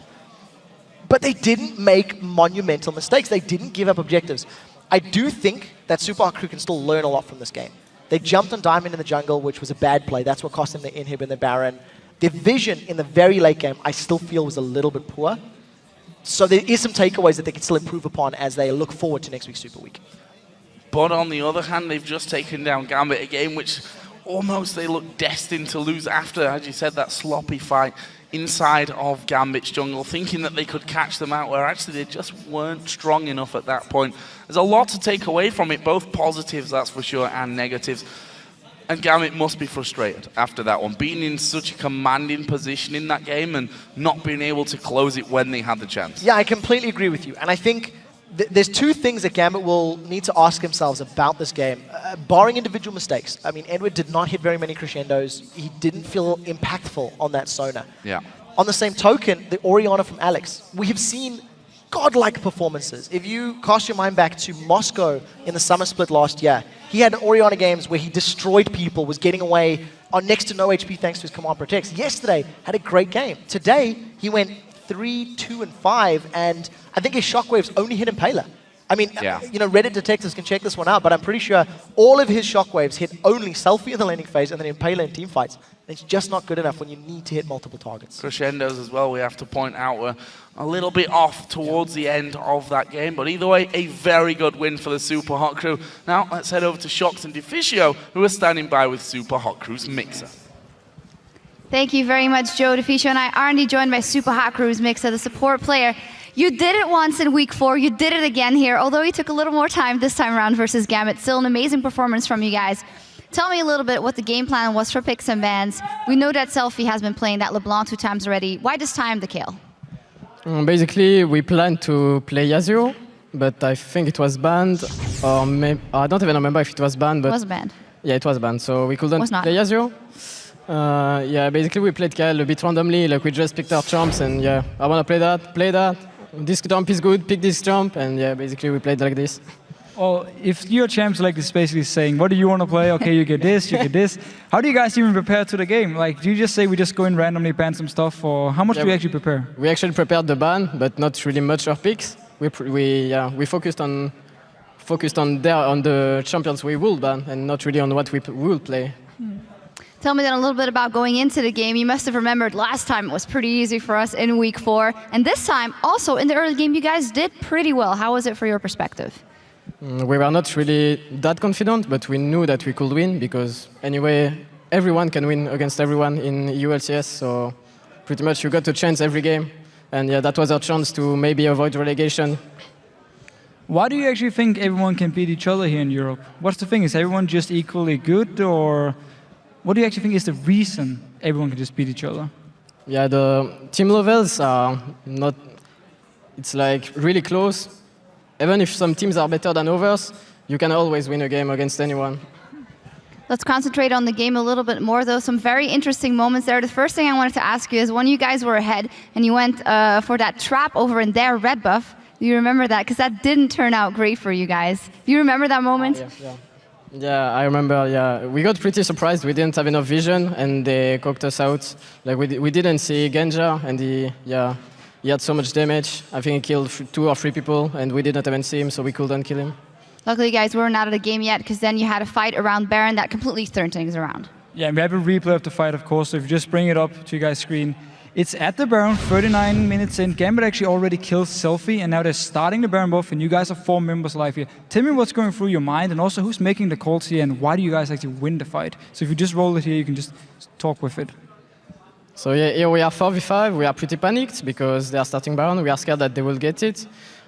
But they didn't make monumental mistakes. They didn't give up objectives. I do think that Supa Hot Crew can still learn a lot from this game. They jumped on Diamond in the jungle, which was a bad play. That's what cost them the inhib and the Baron. Their vision in the very late game, I still feel, was a little bit poor. So there is some takeaways that they can still improve upon as they look forward to next week's Super Week. But on the other hand, they've just taken down Gambit, a game which almost they look destined to lose after, as you said, that sloppy fight inside of Gambit's jungle, thinking that they could catch them out, where actually they just weren't strong enough at that point. There's a lot to take away from it, both positives, that's for sure, and negatives. And Gambit must be frustrated after that one, being in such a commanding position in that game and not being able to close it when they had the chance. Yeah, I completely agree with you. And I think there's two things that Gambit will need to ask themselves about this game, barring individual mistakes. I mean, Edward did not hit very many crescendos. He didn't feel impactful on that Sona. Yeah. On the same token, the Orianna from Alex. We have seen godlike performances. If you cast your mind back to Moscow in the summer split last year, he had Orianna games where he destroyed people, was getting away on next to no HP thanks to his command protects. Yesterday, had a great game. Today, he went 3, 2, and 5, and I think his shockwaves only hit Impaler. I mean, you know, Reddit detectives can check this one out, but I'm pretty sure all of his shockwaves hit only SELFIE in the laning phase and then Impaler in team fights. It's just not good enough when you need to hit multiple targets. Crescendos as well, we have to point out, were a little bit off towards the end of that game, but either way, a very good win for the Supa Hot Crew. Now, let's head over to Shox and Deficio, who are standing by with Supa Hot Crew's Migxa. Thank you very much, Joe. Deficio and I are indeed joined by Supa Hot Crew's Migxa, the support player. You did it once in week 4, you did it again here, although you took a little more time this time around versus Gambit. Still an amazing performance from you guys. Tell me a little bit what the game plan was for picks and bans. We know that SELFIE has been playing that LeBlanc 2 times already. Why this time the Kayle? Basically, we planned to play Yasuo, but I think it was banned, or maybe, I don't even remember if it was banned. But It was banned. Yeah, it was banned, so we couldn't play Yasuo. Yeah, basically we played Kayle a bit randomly, like we just picked our champs, and yeah, I want to play that. This jump is good, pick this jump, and yeah, basically we played like this. Well, if your champs like this basically saying, what do you want to play? Okay, you get this, you get this. How do you guys even prepare to the game? Like, do you just say we just go in randomly, ban some stuff, or how much do you actually prepare? We actually prepared the ban, but not really much our picks. We focused on the champions we will ban, and not really on what we will play. Tell me then a little bit about going into the game. You must have remembered last time it was pretty easy for us in week 4. And this time, also in the early game, you guys did pretty well. How was it for your perspective? We were not really that confident, but we knew that we could win because anyway, everyone can win against everyone in EU LCS. So pretty much you got a chance every game. And yeah, that was our chance to maybe avoid relegation. Why do you actually think everyone can beat each other here in Europe? What's the thing? Is everyone just equally good, or what do you actually think is the reason everyone can just beat each other? Yeah, the team levels are not, it's like really close. Even if some teams are better than others, you can always win a game against anyone. Let's concentrate on the game a little bit more, though. Some very interesting moments there. The first thing I wanted to ask you is when you guys were ahead and you went for that trap over in their red buff, do you remember that? Because that didn't turn out great for you guys. Do you remember that moment? Yeah, I remember, yeah. We got pretty surprised. We didn't have enough vision, and they cooked us out. Like, we didn't see Genja, and he had so much damage. I think he killed 2 or 3 people, and we didn't even see him, so we couldn't kill him. Luckily, guys, we weren't out of the game yet, because then you had a fight around Baron that completely turned things around. Yeah, we have a replay of the fight, of course, so if you just bring it up to you guys' screen. It's at the Baron, 39 minutes in. Gambit actually already killed SELFIE, and now they're starting the Baron buff, and you guys are 4 members alive here. Tell me what's going through your mind, and also who's making the calls here, and why do you guys actually win the fight? So if you just roll it here, you can just talk with it. So yeah, here we are 4v5. We are pretty panicked because they are starting Baron. We are scared that they will get it.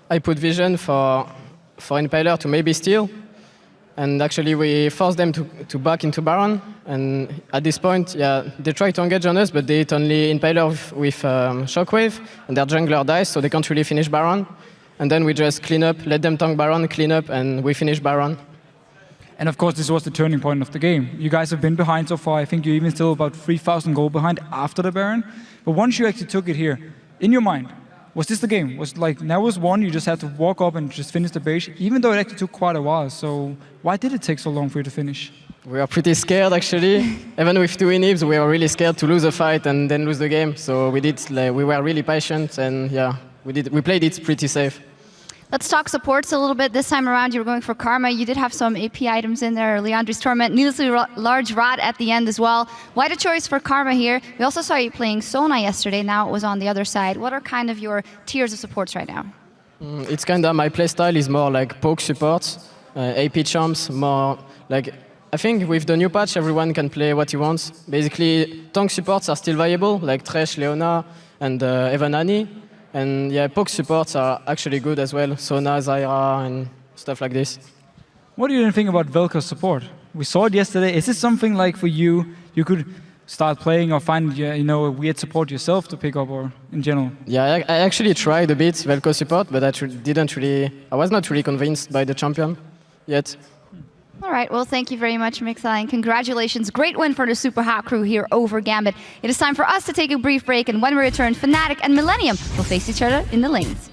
I put vision for Impaler to maybe steal. And actually, we forced them to back into Baron. And at this point, yeah, they try to engage on us, but they hit only Impaler with Shockwave, and their jungler dies, so they can't really finish Baron. And then we just clean up, let them tank Baron, clean up, and we finish Baron. And of course, this was the turning point of the game. You guys have been behind so far. I think you're even still about 3,000 gold behind after the Baron. But once you actually took it here, in your mind, was this the game? Was like, now was one, you just had to walk up and just finish the base, even though it actually took quite a while. So why did it take so long for you to finish? We are pretty scared, actually. Even with 2 inhibs, we were really scared to lose a fight and then lose the game. So we were really patient, and yeah, we played it pretty safe. Let's talk supports a little bit. This time around, you were going for Karma. You did have some AP items in there, Leandri's Torment, needlessly large Rod at the end as well. Why the choice for Karma here? We also saw you playing Sona yesterday. Now it was on the other side. What are kind of your tiers of supports right now? It's kind of, my playstyle is more like poke supports, AP champs, more like, I think with the new patch, everyone can play what he wants. Basically, tank supports are still viable, like Thresh, Leona, and even Annie. And yeah, poke supports are actually good as well. Sona, Zyra, and stuff like this. What do you think about Velko's support? We saw it yesterday. Is this something like for you, you could start playing or find a weird support yourself to pick up, or in general? Yeah, I actually tried a bit Velko support, but I was not really convinced by the champion yet. All right, well, thank you very much, Migxa, and congratulations. Great win for the Supa Hot Crew here over Gambit. It is time for us to take a brief break, and when we return, Fnatic and Millennium will face each other in the lanes.